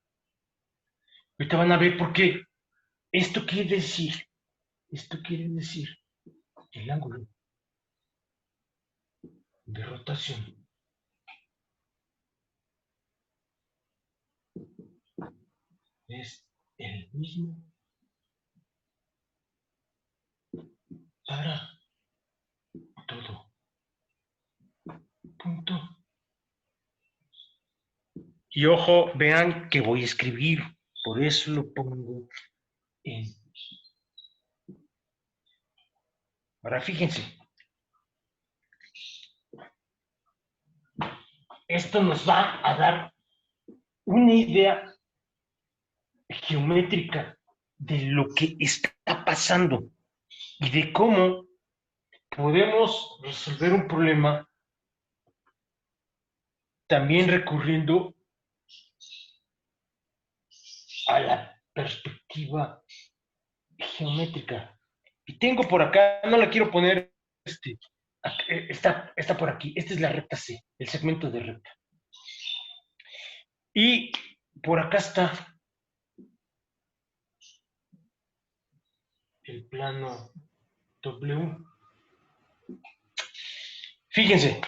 ahorita van a ver por qué. Esto quiere decir el ángulo de rotación es el mismo para todo punto. Y ojo, vean que voy a escribir, por eso lo pongo en. Ahora fíjense, esto nos va a dar una idea geométrica de lo que está pasando y de cómo podemos resolver un problema también recurriendo a la perspectiva geométrica. Y tengo por acá, no la quiero poner, está por aquí, esta es la recta C, el segmento de recta. Y por acá está el plano W. Fíjense,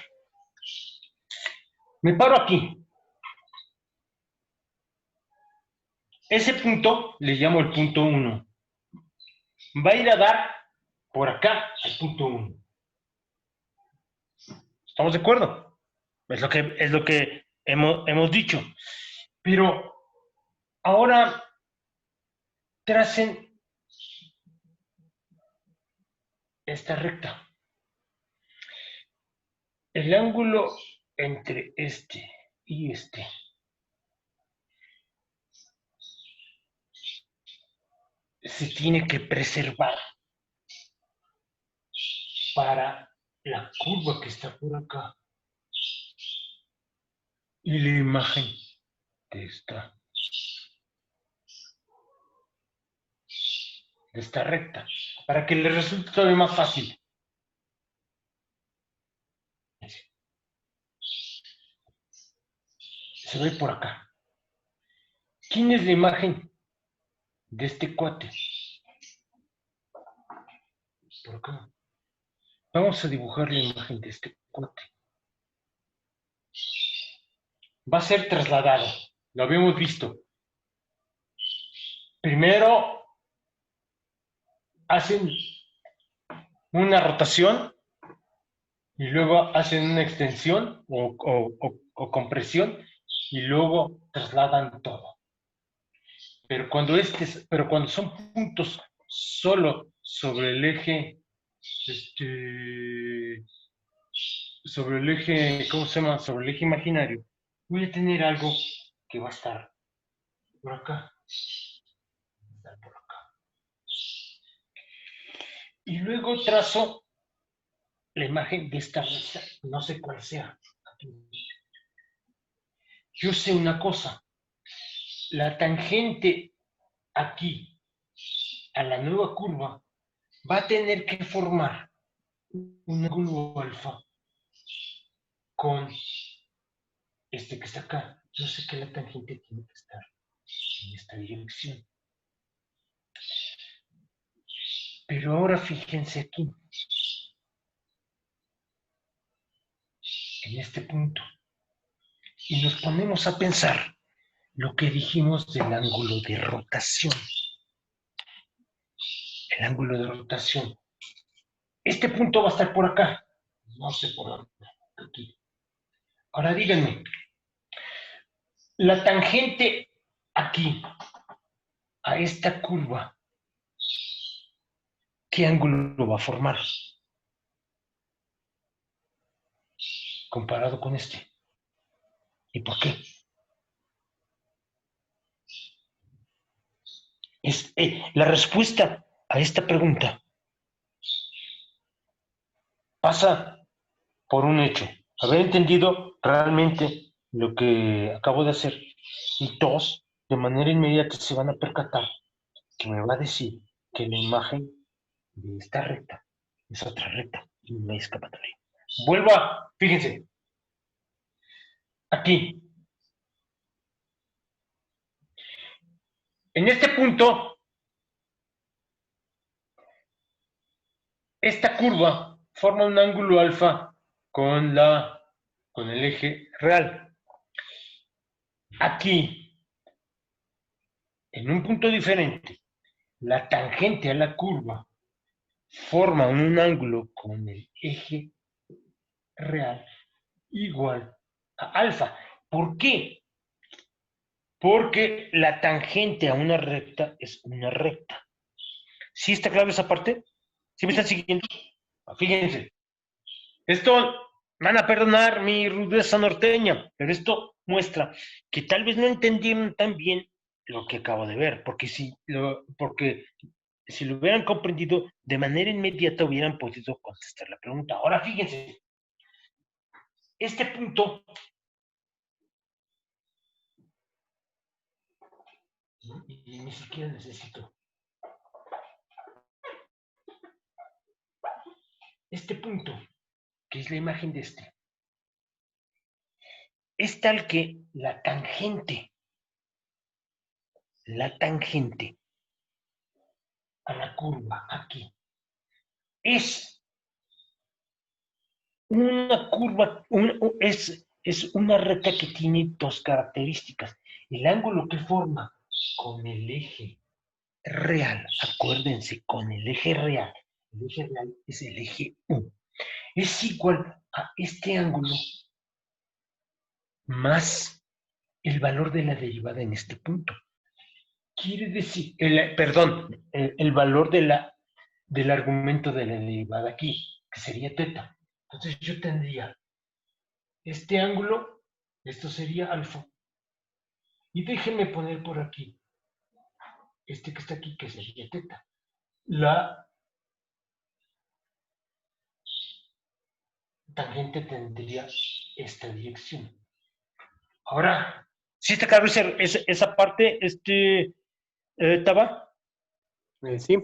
me paro aquí. Ese punto le llamo el punto 1. Va a ir a dar por acá al punto 1. ¿Estamos de acuerdo? Es lo que hemos dicho. Pero ahora tracen esta recta. El ángulo entre este y este se tiene que preservar para la curva que está por acá y la imagen de esta recta, para que le resulte todavía más fácil. Se ve por acá. ¿Quién es la imagen de este cuate? Por acá. Vamos a dibujar la imagen de este cuate. Va a ser trasladado. Lo habíamos visto. Primero hacen una rotación y luego hacen una extensión o compresión y luego trasladan todo. Pero cuando son puntos solo sobre el eje, ¿cómo se llama? Sobre el eje imaginario, voy a tener algo que va a estar por acá. Y luego trazo la imagen de esta recta, no sé cuál sea. Yo sé una cosa, la tangente aquí a la nueva curva va a tener que formar un ángulo alfa con este que está acá. Yo sé que la tangente tiene que estar en esta dirección. Pero ahora fíjense aquí, en este punto, y nos ponemos a pensar lo que dijimos del ángulo de rotación. El ángulo de rotación. Este punto va a estar por acá. No sé por dónde. Aquí. Ahora díganme, la tangente aquí, a esta curva, ¿qué ángulo va a formar? Comparado con este. ¿Y por qué? La respuesta a esta pregunta pasa por un hecho. Haber entendido realmente lo que acabo de hacer. Y todos, de manera inmediata, se van a percatar que me va a decir que la imagen de esta recta es otra recta y no hay escapatoria. Fíjense, aquí, en este punto, esta curva forma un ángulo alfa con el eje real. Aquí, en un punto diferente, la tangente a la curva forma un ángulo con el eje real igual a alfa. ¿Por qué? Porque la tangente a una recta es una recta. ¿Sí está claro esa parte? ¿Sí me están siguiendo? Fíjense. Esto, van a perdonar mi rudeza norteña, pero esto muestra que tal vez no entendieron tan bien lo que acabo de ver, porque si lo hubieran comprendido, de manera inmediata hubieran podido contestar la pregunta. Ahora fíjense, este punto, y ni siquiera necesito, este punto, que es la imagen de este, es tal que la tangente a la curva aquí es una curva, es una recta que tiene dos características. El ángulo que forma con el eje real, acuérdense, con el eje real es el eje U, es igual a este ángulo más el valor de la derivada en este punto. Quiere decir, el valor del argumento de la derivada aquí, que sería teta. Entonces yo tendría este ángulo, esto sería alfa. Y déjenme poner por aquí, este que está aquí, que sería teta. La tangente tendría esta dirección. Ahora, ¿sí está claro esa parte, Taba? Sí.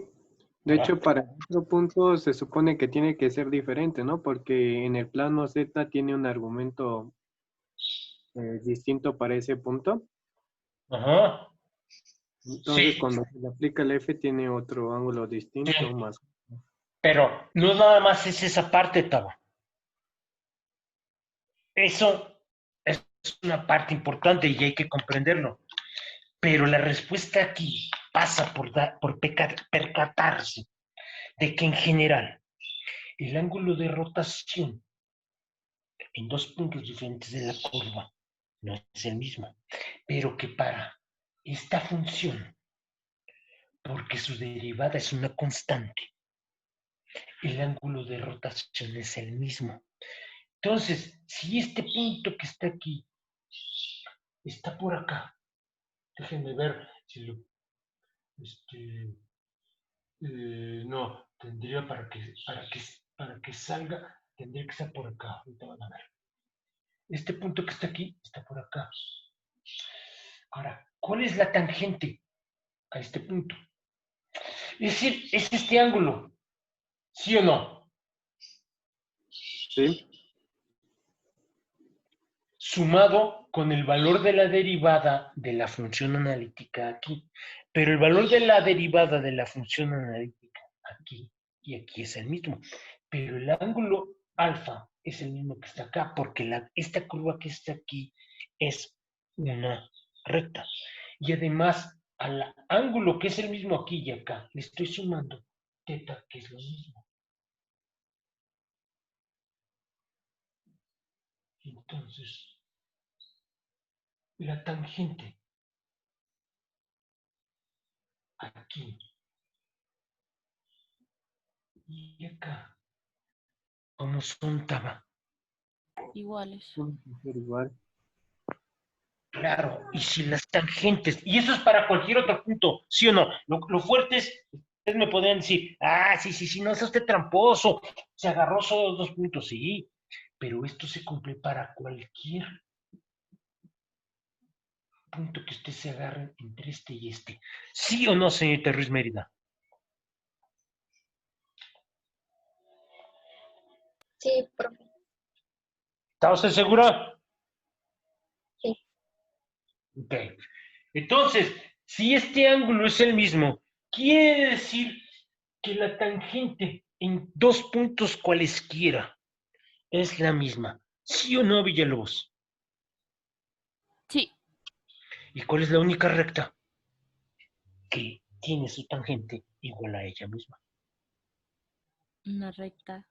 De hecho, para otro punto se supone que tiene que ser diferente, ¿no? Porque en el plano Z tiene un argumento distinto para ese punto. Ajá. Entonces, Sí, cuando se le aplica el F, tiene otro ángulo distinto, sí, más. pero no nada más es esa parte, Taba. Eso es una parte importante y hay que comprenderlo. Pero la respuesta aquí pasa por percatarse de que en general el ángulo de rotación en dos puntos diferentes de la curva no es el mismo, pero que para esta función, porque su derivada es una constante, el ángulo de rotación es el mismo. Entonces, si este punto que está aquí está por acá, déjenme ver si lo... no, tendría para que salga, tendría que estar por acá. Ahorita van a ver. Este punto que está aquí está por acá. Ahora, ¿cuál es la tangente a este punto? Es decir, es este ángulo, ¿sí o no? Sí, Sumado con el valor de la derivada de la función analítica aquí. Pero el valor de la derivada de la función analítica aquí y aquí es el mismo. Pero el ángulo alfa es el mismo que está acá, porque esta curva que está aquí es una recta. Y además, al ángulo que es el mismo aquí y acá, le estoy sumando teta, que es lo mismo. Entonces, la tangente aquí y acá, como son taba. Iguales. puede ser igual. Claro, y si las tangentes, y eso es para cualquier otro punto, ¿sí o no? Lo fuerte es, ustedes me podrían decir, sí, no es usted tramposo, se agarró solo 2 puntos, sí, pero esto se cumple para cualquier punto que usted se agarre entre este y este. ¿Sí o no, señorita Ruiz Mérida? Sí, profe. ¿Está usted segura? Sí. Ok. Entonces, si este ángulo es el mismo, quiere decir que la tangente en 2 puntos cualesquiera es la misma. ¿Sí o no, Villalobos? Sí, ¿Y cuál es la única recta que tiene su tangente igual a ella misma? una recta.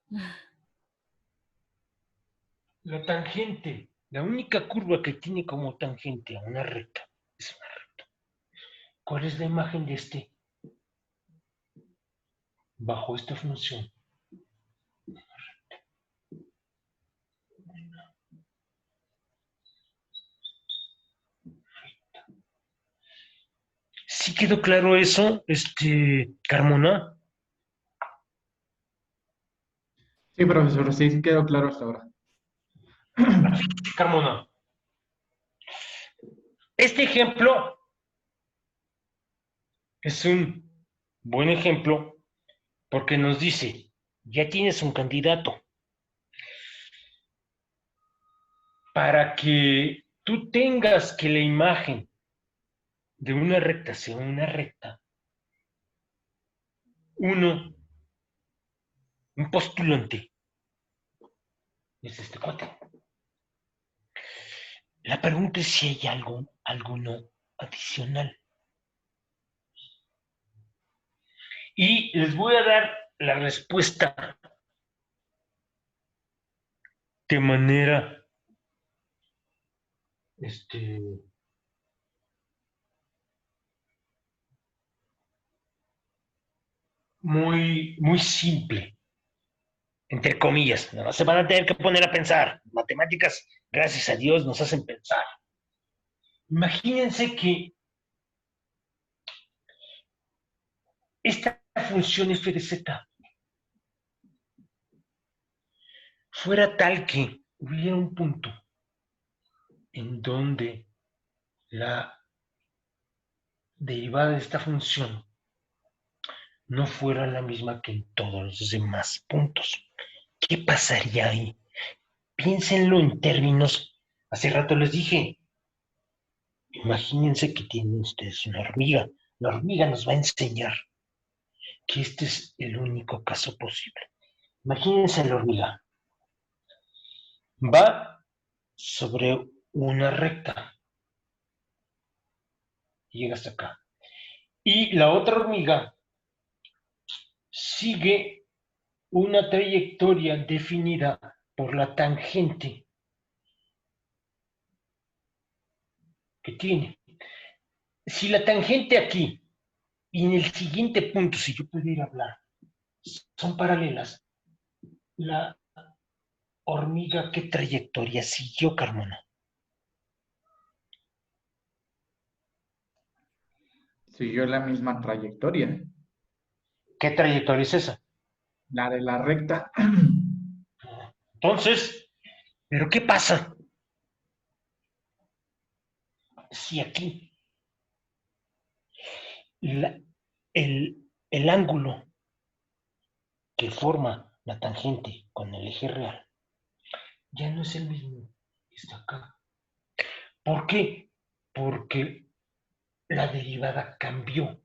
La tangente, la única curva que tiene como tangente a una recta es una recta. ¿Cuál es la imagen de este? Bajo esta función. ¿Sí quedó claro eso, Carmona? Sí, profesor, sí quedó claro hasta ahora. Carmona. Este ejemplo es un buen ejemplo porque nos dice, ya tienes un candidato. Para que tú tengas que la imagen de una recta sea una recta, un postulante, es este cuate. La pregunta es si hay alguno adicional. Y les voy a dar la respuesta de manera, muy simple, entre comillas. No se van a tener que poner a pensar. Matemáticas, gracias a Dios, nos hacen pensar. Imagínense que esta función f de z fuera tal que hubiera un punto en donde la derivada de esta función no fuera la misma que en todos los demás puntos. ¿Qué pasaría ahí? Piénsenlo en términos, hace rato les dije, imagínense que tienen ustedes una hormiga. La hormiga nos va a enseñar que este es el único caso posible. Imagínense la hormiga. Va sobre una recta. Llega hasta acá. Y la otra hormiga sigue una trayectoria definida por la tangente que tiene. Si la tangente aquí y en el siguiente punto, si yo pudiera hablar, son paralelas, la hormiga, ¿qué trayectoria siguió, Carmona? Siguió la misma trayectoria, ¿Qué trayectoria es esa? la de la recta. Entonces, ¿pero qué pasa si aquí la- el ángulo que forma la tangente con el eje real ya no es el mismo que está acá. ¿Por qué? Porque la derivada cambió.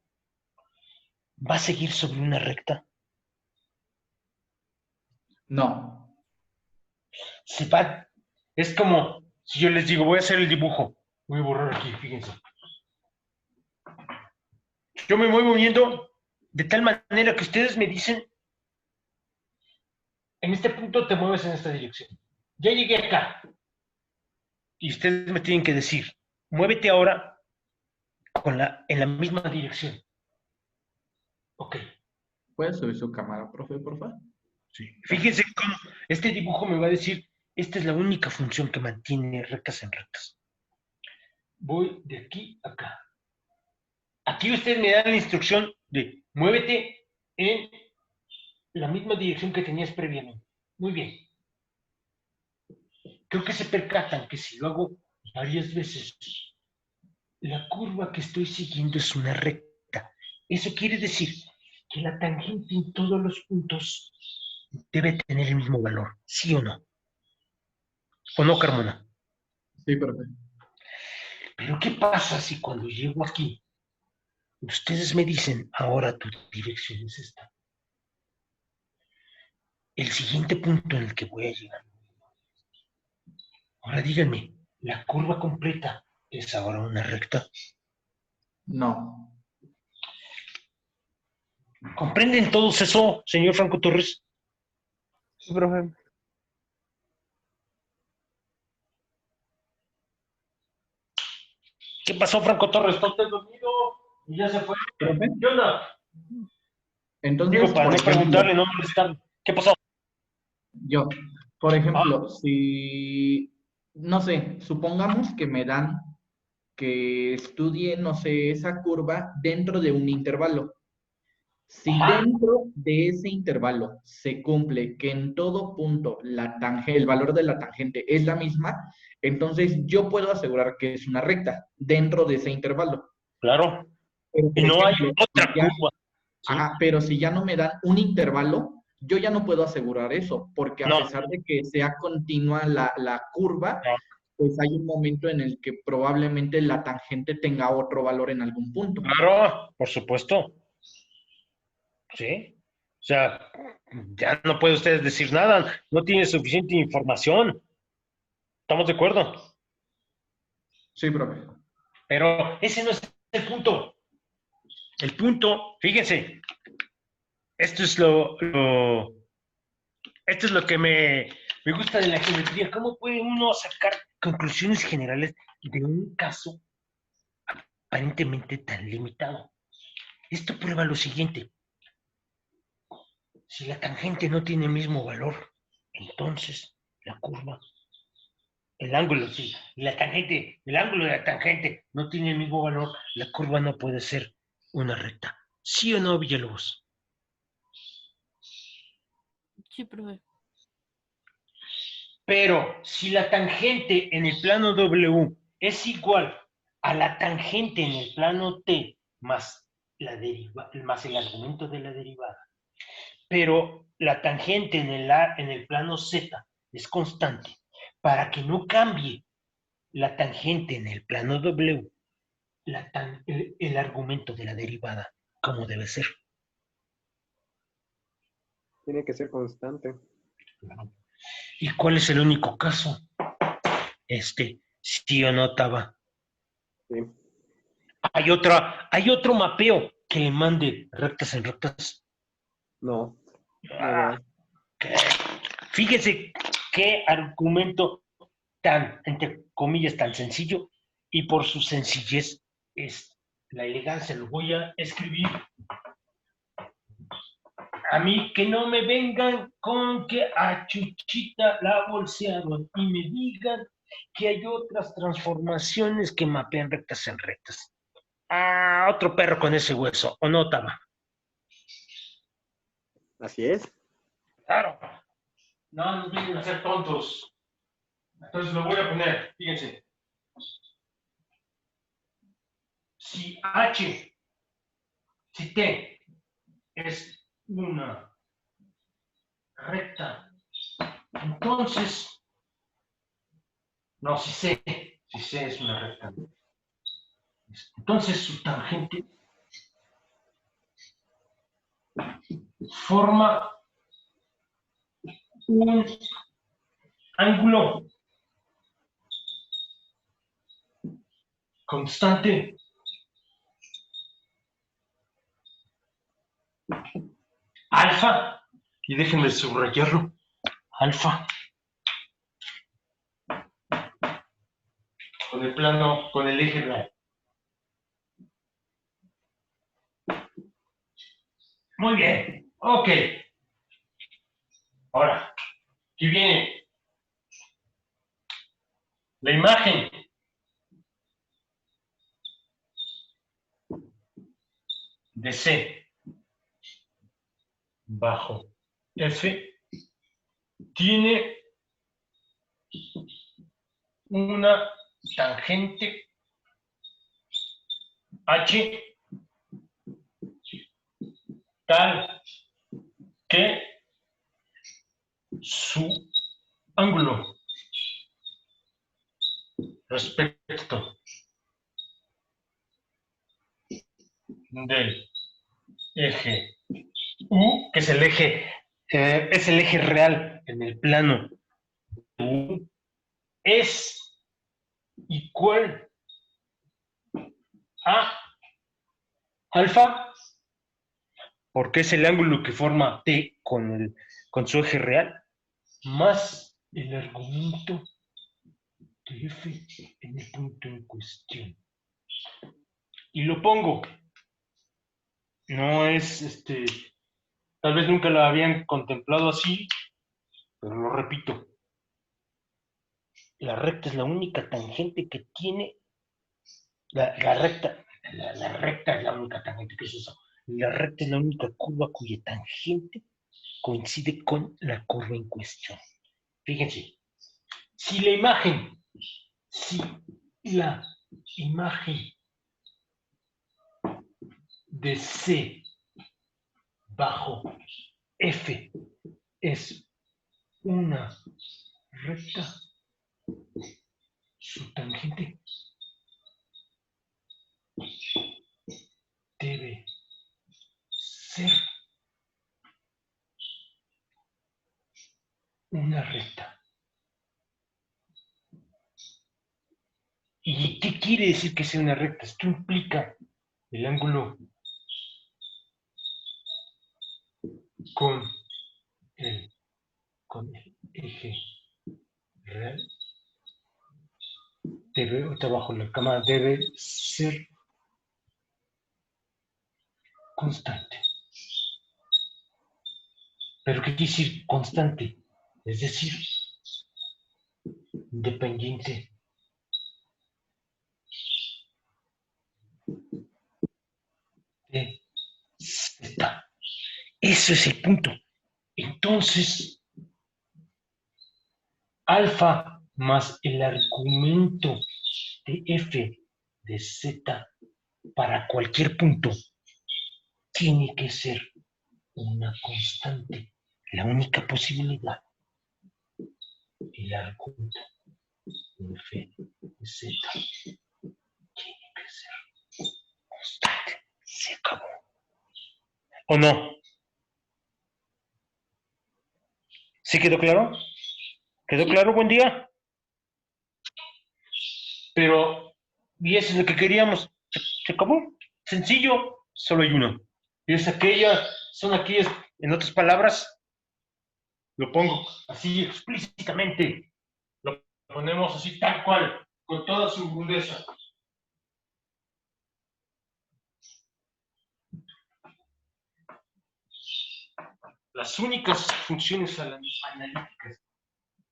¿Va a seguir sobre una recta? No. Se va. Es como si yo les digo, voy a hacer el dibujo. Voy a borrar aquí, fíjense. Yo me voy moviendo de tal manera que ustedes me dicen, en este punto te mueves en esta dirección. Ya llegué acá. Y ustedes me tienen que decir, muévete ahora en la misma dirección. Ok. ¿Puede subir su cámara, profe, por favor? Sí. Fíjense cómo este dibujo me va a decir, esta es la única función que mantiene rectas en rectas. Voy de aquí a acá. Aquí ustedes me dan la instrucción de muévete en la misma dirección que tenías previamente. Muy bien. Creo que se percatan que si lo hago varias veces, la curva que estoy siguiendo es una recta. Eso quiere decir que la tangente en todos los puntos debe tener el mismo valor, ¿sí o no? ¿O no, Carmona? Sí, profe. Pero ¿qué pasa si cuando llego aquí, ustedes me dicen, ahora tu dirección es esta? El siguiente punto en el que voy a llegar. Ahora díganme, ¿la curva completa es ahora una recta? No. ¿Comprenden todos eso, señor Franco Torres? Sí, profe. ¿Qué pasó, Franco Torres? ¿Está usted dormido? Y ya se fue. ¿Profe? ¿Qué onda? Entonces, Digo, para por no ejemplo, preguntarle, no molestarle. ¿Qué pasó? por ejemplo, si, no sé, supongamos que me dan que estudie, no sé, esa curva dentro de un intervalo. Si Ajá. dentro de ese intervalo se cumple que en todo punto el valor de la tangente es la misma, entonces yo puedo asegurar que es una recta dentro de ese intervalo. Claro. Pero, Y por no hay ejemplo, si otra ya, curva. ¿Sí? pero si ya no me dan un intervalo, yo ya no puedo asegurar eso, porque a No. pesar de que sea continua la curva, No. pues hay un momento en el que probablemente la tangente tenga otro valor en algún punto. Claro, por supuesto. ¿Sí? O sea, ya no puede ustedes decir nada. No tiene suficiente información. ¿Estamos de acuerdo? Sí, profe. Pero ese no es el punto. El punto, fíjense, esto es esto es lo que me gusta de la geometría. ¿Cómo puede uno sacar conclusiones generales de un caso aparentemente tan limitado? Esto prueba lo siguiente. Si la tangente no tiene el mismo valor, entonces la curva, el ángulo, sí, la tangente, el ángulo de la tangente no tiene el mismo valor, la curva no puede ser una recta. ¿Sí o no, Villalobos? Sí, profe. Pero si la tangente en el plano W es igual a la tangente en el plano T más más el argumento de la derivada, pero la tangente en el plano Z es constante, para que no cambie la tangente en el plano W, el argumento de la derivada, como debe ser. Tiene que ser constante. ¿Y cuál es el único caso? Sí o no, Taba. Sí. Hay otro mapeo que le mande rectas en rectas. No. No lo Ah, hay. fíjese qué argumento tan, entre comillas, tan sencillo, y por su sencillez es la elegancia. Lo voy a escribir. A mí que no me vengan con que a Chuchita la bolsearon y me digan que hay otras transformaciones que mapean rectas en rectas. Ah, otro perro con ese hueso, ¿o no, Tama? Así es. Claro. No nos vienen a ser tontos. Entonces lo voy a poner, fíjense. Si H Si T es una recta, entonces, no, si C es una recta, entonces su tangente forma un ángulo constante alfa, y déjenme subrayarlo, alfa, con el plano, con el eje real. Muy bien, ok. Ahora, aquí viene la imagen de C bajo F tiene una tangente H tal que su ángulo respecto del eje U, que es el eje real en el plano U, es igual a alfa, porque es el ángulo que forma T con su eje real, más el argumento de F en el punto en cuestión. Y lo pongo. No es, tal vez nunca lo habían contemplado así, pero lo repito. La recta es la única tangente que tiene, la recta es la única tangente, ¿qué es eso? La recta es la única curva cuya tangente coincide con la curva en cuestión. Fíjense, si la imagen de C bajo F es una recta, su tangente debe ser una recta. ¿Y qué quiere decir que sea una recta? Esto implica el ángulo con el eje real. Ahorita bajo la cámara debe ser constante. ¿Pero qué quiere decir constante? Es decir, independiente de Z. Eso es el punto. Entonces, alfa más el argumento de F de Z para cualquier punto tiene que ser una constante. La única posibilidad, el argumento de F de Z tiene que ser constante. Se acabó. ¿O no? ¿Sí quedó claro? ¿Quedó claro? Buen día. Pero, y eso es lo que queríamos. Se acabó. Sencillo, solo hay uno. Y son aquellas, en otras palabras, lo pongo así explícitamente. Lo ponemos así tal cual, con toda su rudeza. Las únicas funciones analíticas,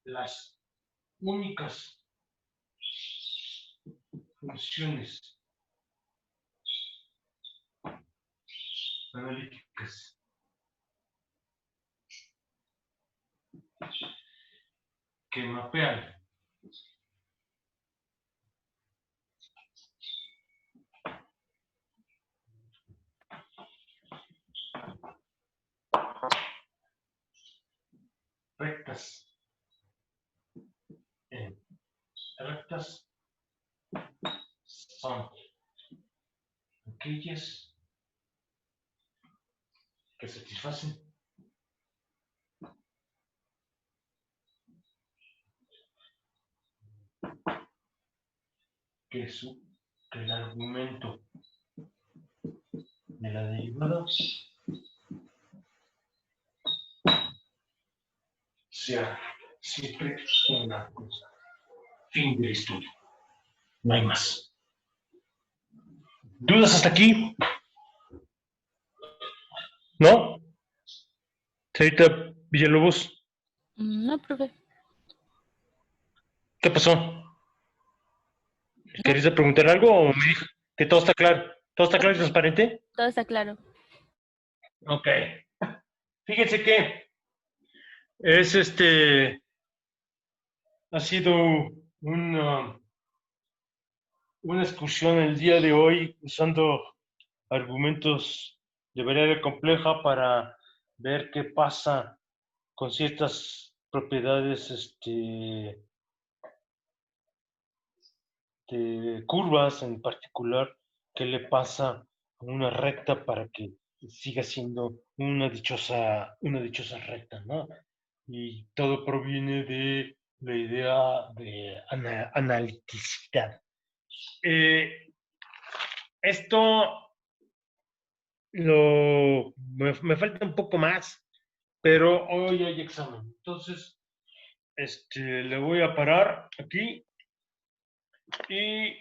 las únicas funciones analíticas que mapean rectas. Rectas son aquellas que satisfacen que el argumento de la derivada sea siempre una cosa. Fin del estudio. No hay más. ¿Dudas hasta aquí? ¿No? Señorita Villalobos, No, profe. ¿qué pasó? ¿Querías preguntar algo o me dijo que todo está claro? ¿Todo está claro y transparente? Todo está claro. Ok. Fíjense que es ha sido una excursión el día de hoy usando argumentos de variable compleja para ver qué pasa con ciertas propiedades de curvas en particular, qué le pasa a una recta para que siga siendo una dichosa recta, ¿no? Y todo proviene de la idea de analiticidad. Esto me falta un poco más, pero hoy hay examen. Entonces, le voy a parar aquí y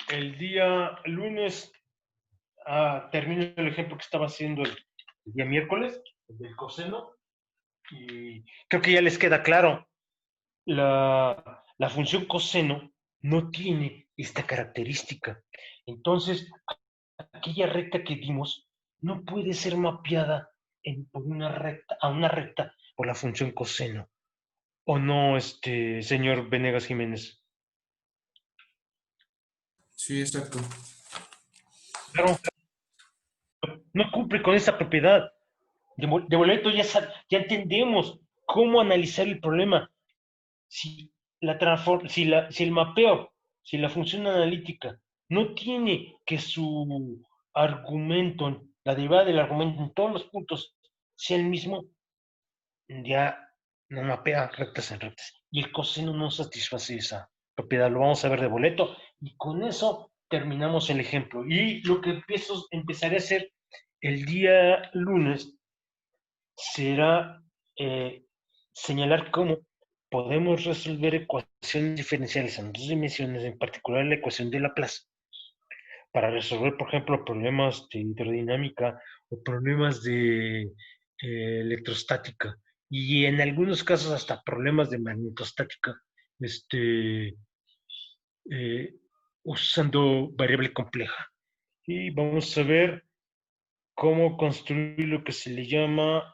el día lunes termino el ejemplo que estaba haciendo el día miércoles, el del coseno, y creo que ya les queda claro. La función coseno no tiene esta característica. Entonces, aquella recta que dimos no puede ser mapeada por una recta por la función coseno. ¿O no, señor Venegas Jiménez? Sí, exacto. Claro, no cumple con esa propiedad. De boleto ya entendemos cómo analizar el problema. Si el mapeo, si la función analítica no tiene que su argumento, la derivada del argumento en todos los puntos sea el mismo, ya no mapea rectas en rectas. Y el coseno no satisface esa propiedad. Lo vamos a ver de boleto. Y con eso terminamos el ejemplo. Y lo que empezaré a hacer el día lunes será señalar cómo podemos resolver ecuaciones diferenciales en dos dimensiones, en particular la ecuación de Laplace, para resolver, por ejemplo, problemas de hidrodinámica o problemas de electrostática, y en algunos casos hasta problemas de magnetostática, eh, usando variable compleja. Y vamos a ver cómo construir lo que se le llama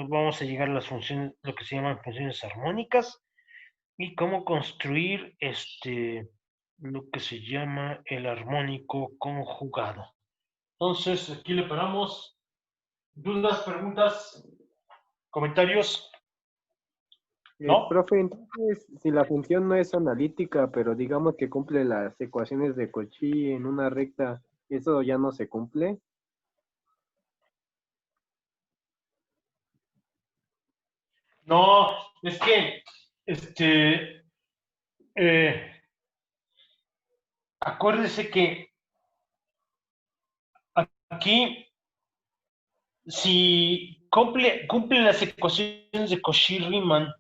vamos a llegar a las funciones, lo que se llaman funciones armónicas, y cómo construir lo que se llama el armónico conjugado. Entonces, aquí le paramos. ¿Dudas, preguntas, comentarios? ¿No? Profe, entonces, si la función no es analítica, pero digamos que cumple las ecuaciones de Cauchy en una recta, ¿eso ya no se cumple? No, es que, acuérdese que aquí, si cumple las ecuaciones de Cauchy-Riemann,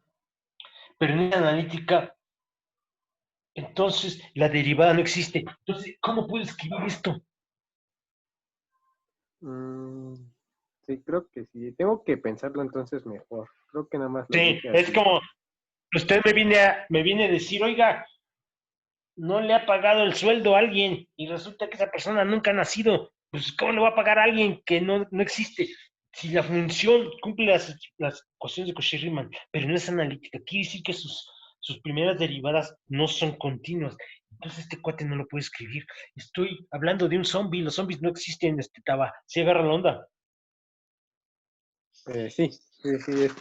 pero en la analítica, entonces la derivada no existe. Entonces, ¿cómo puedo escribir esto? Sí, creo que sí. Tengo que pensarlo entonces mejor. Creo que nada más lo Sí, dije es así. como usted me viene a decir, oiga, no le ha pagado el sueldo a alguien y resulta que esa persona nunca ha nacido. Pues, ¿cómo le va a pagar a alguien que no existe? Si la función cumple las ecuaciones de Cauchy-Riemann, pero no es analítica, quiere decir que sus primeras derivadas no son continuas. Entonces este cuate no lo puede escribir. Estoy hablando de un zombie, los zombies no existen, Taba. ¿Sí agarra la onda? Sí,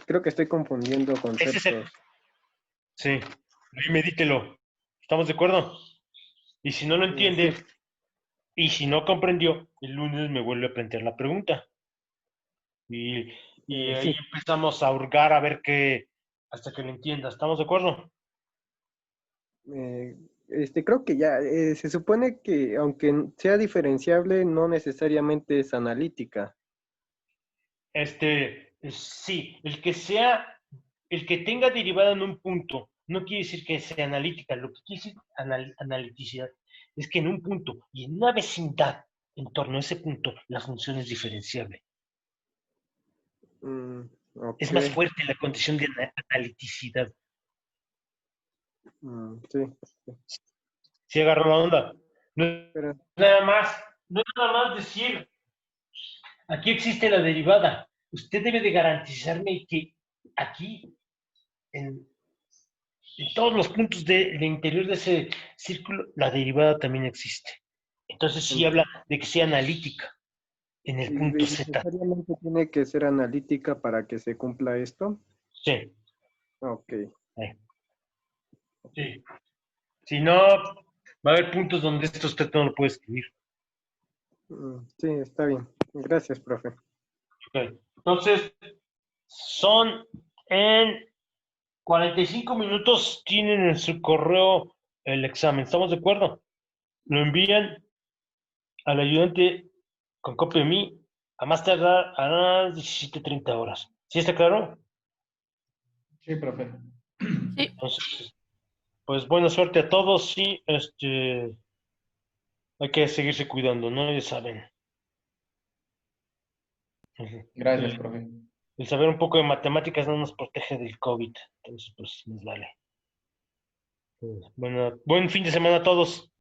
creo que estoy confundiendo Ese es el- conceptos. Sí, ahí medítelo. ¿Estamos de acuerdo? Y si no lo entiende, Sí, y si no comprendió, el lunes me vuelve a plantear la pregunta. Y, y ahí sí. empezamos a hurgar a ver qué, hasta que lo entienda. ¿Estamos de acuerdo? Creo que ya, se supone que aunque sea diferenciable, no necesariamente es analítica. Sí, el que tenga derivada en un punto, no quiere decir que sea analítica, lo que quiere decir analiticidad es que en un punto y en una vecindad en torno a ese punto, la función es diferenciable. Mm, Es ok. más fuerte la condición de analiticidad. Sí. ¿Sí agarró la onda? No es Pero, nada más, no es nada más decir, aquí existe la derivada. Usted debe de garantizarme que aquí, en en todos los puntos del interior de ese círculo, la derivada también existe. Entonces sí habla de que sea analítica en el ¿y punto Z. necesariamente tiene que ser analítica para que se cumpla esto? Sí. Ok. Sí. Si no, va a haber puntos donde esto usted no lo puede escribir. Sí, está bien. Gracias, profe. Okay. Entonces, son en 45 minutos tienen en su correo el examen. ¿Estamos de acuerdo? Lo envían al ayudante con copia de mí a más tardar a las 17:30 horas. ¿Sí está claro? Sí, profe. Sí, Entonces, pues buena suerte a todos y hay que seguirse cuidando, ¿no? Ya saben. Ujú. Gracias, profe. El saber un poco de matemáticas no nos protege del COVID. Entonces, pues nos vale. Buen fin de semana a todos.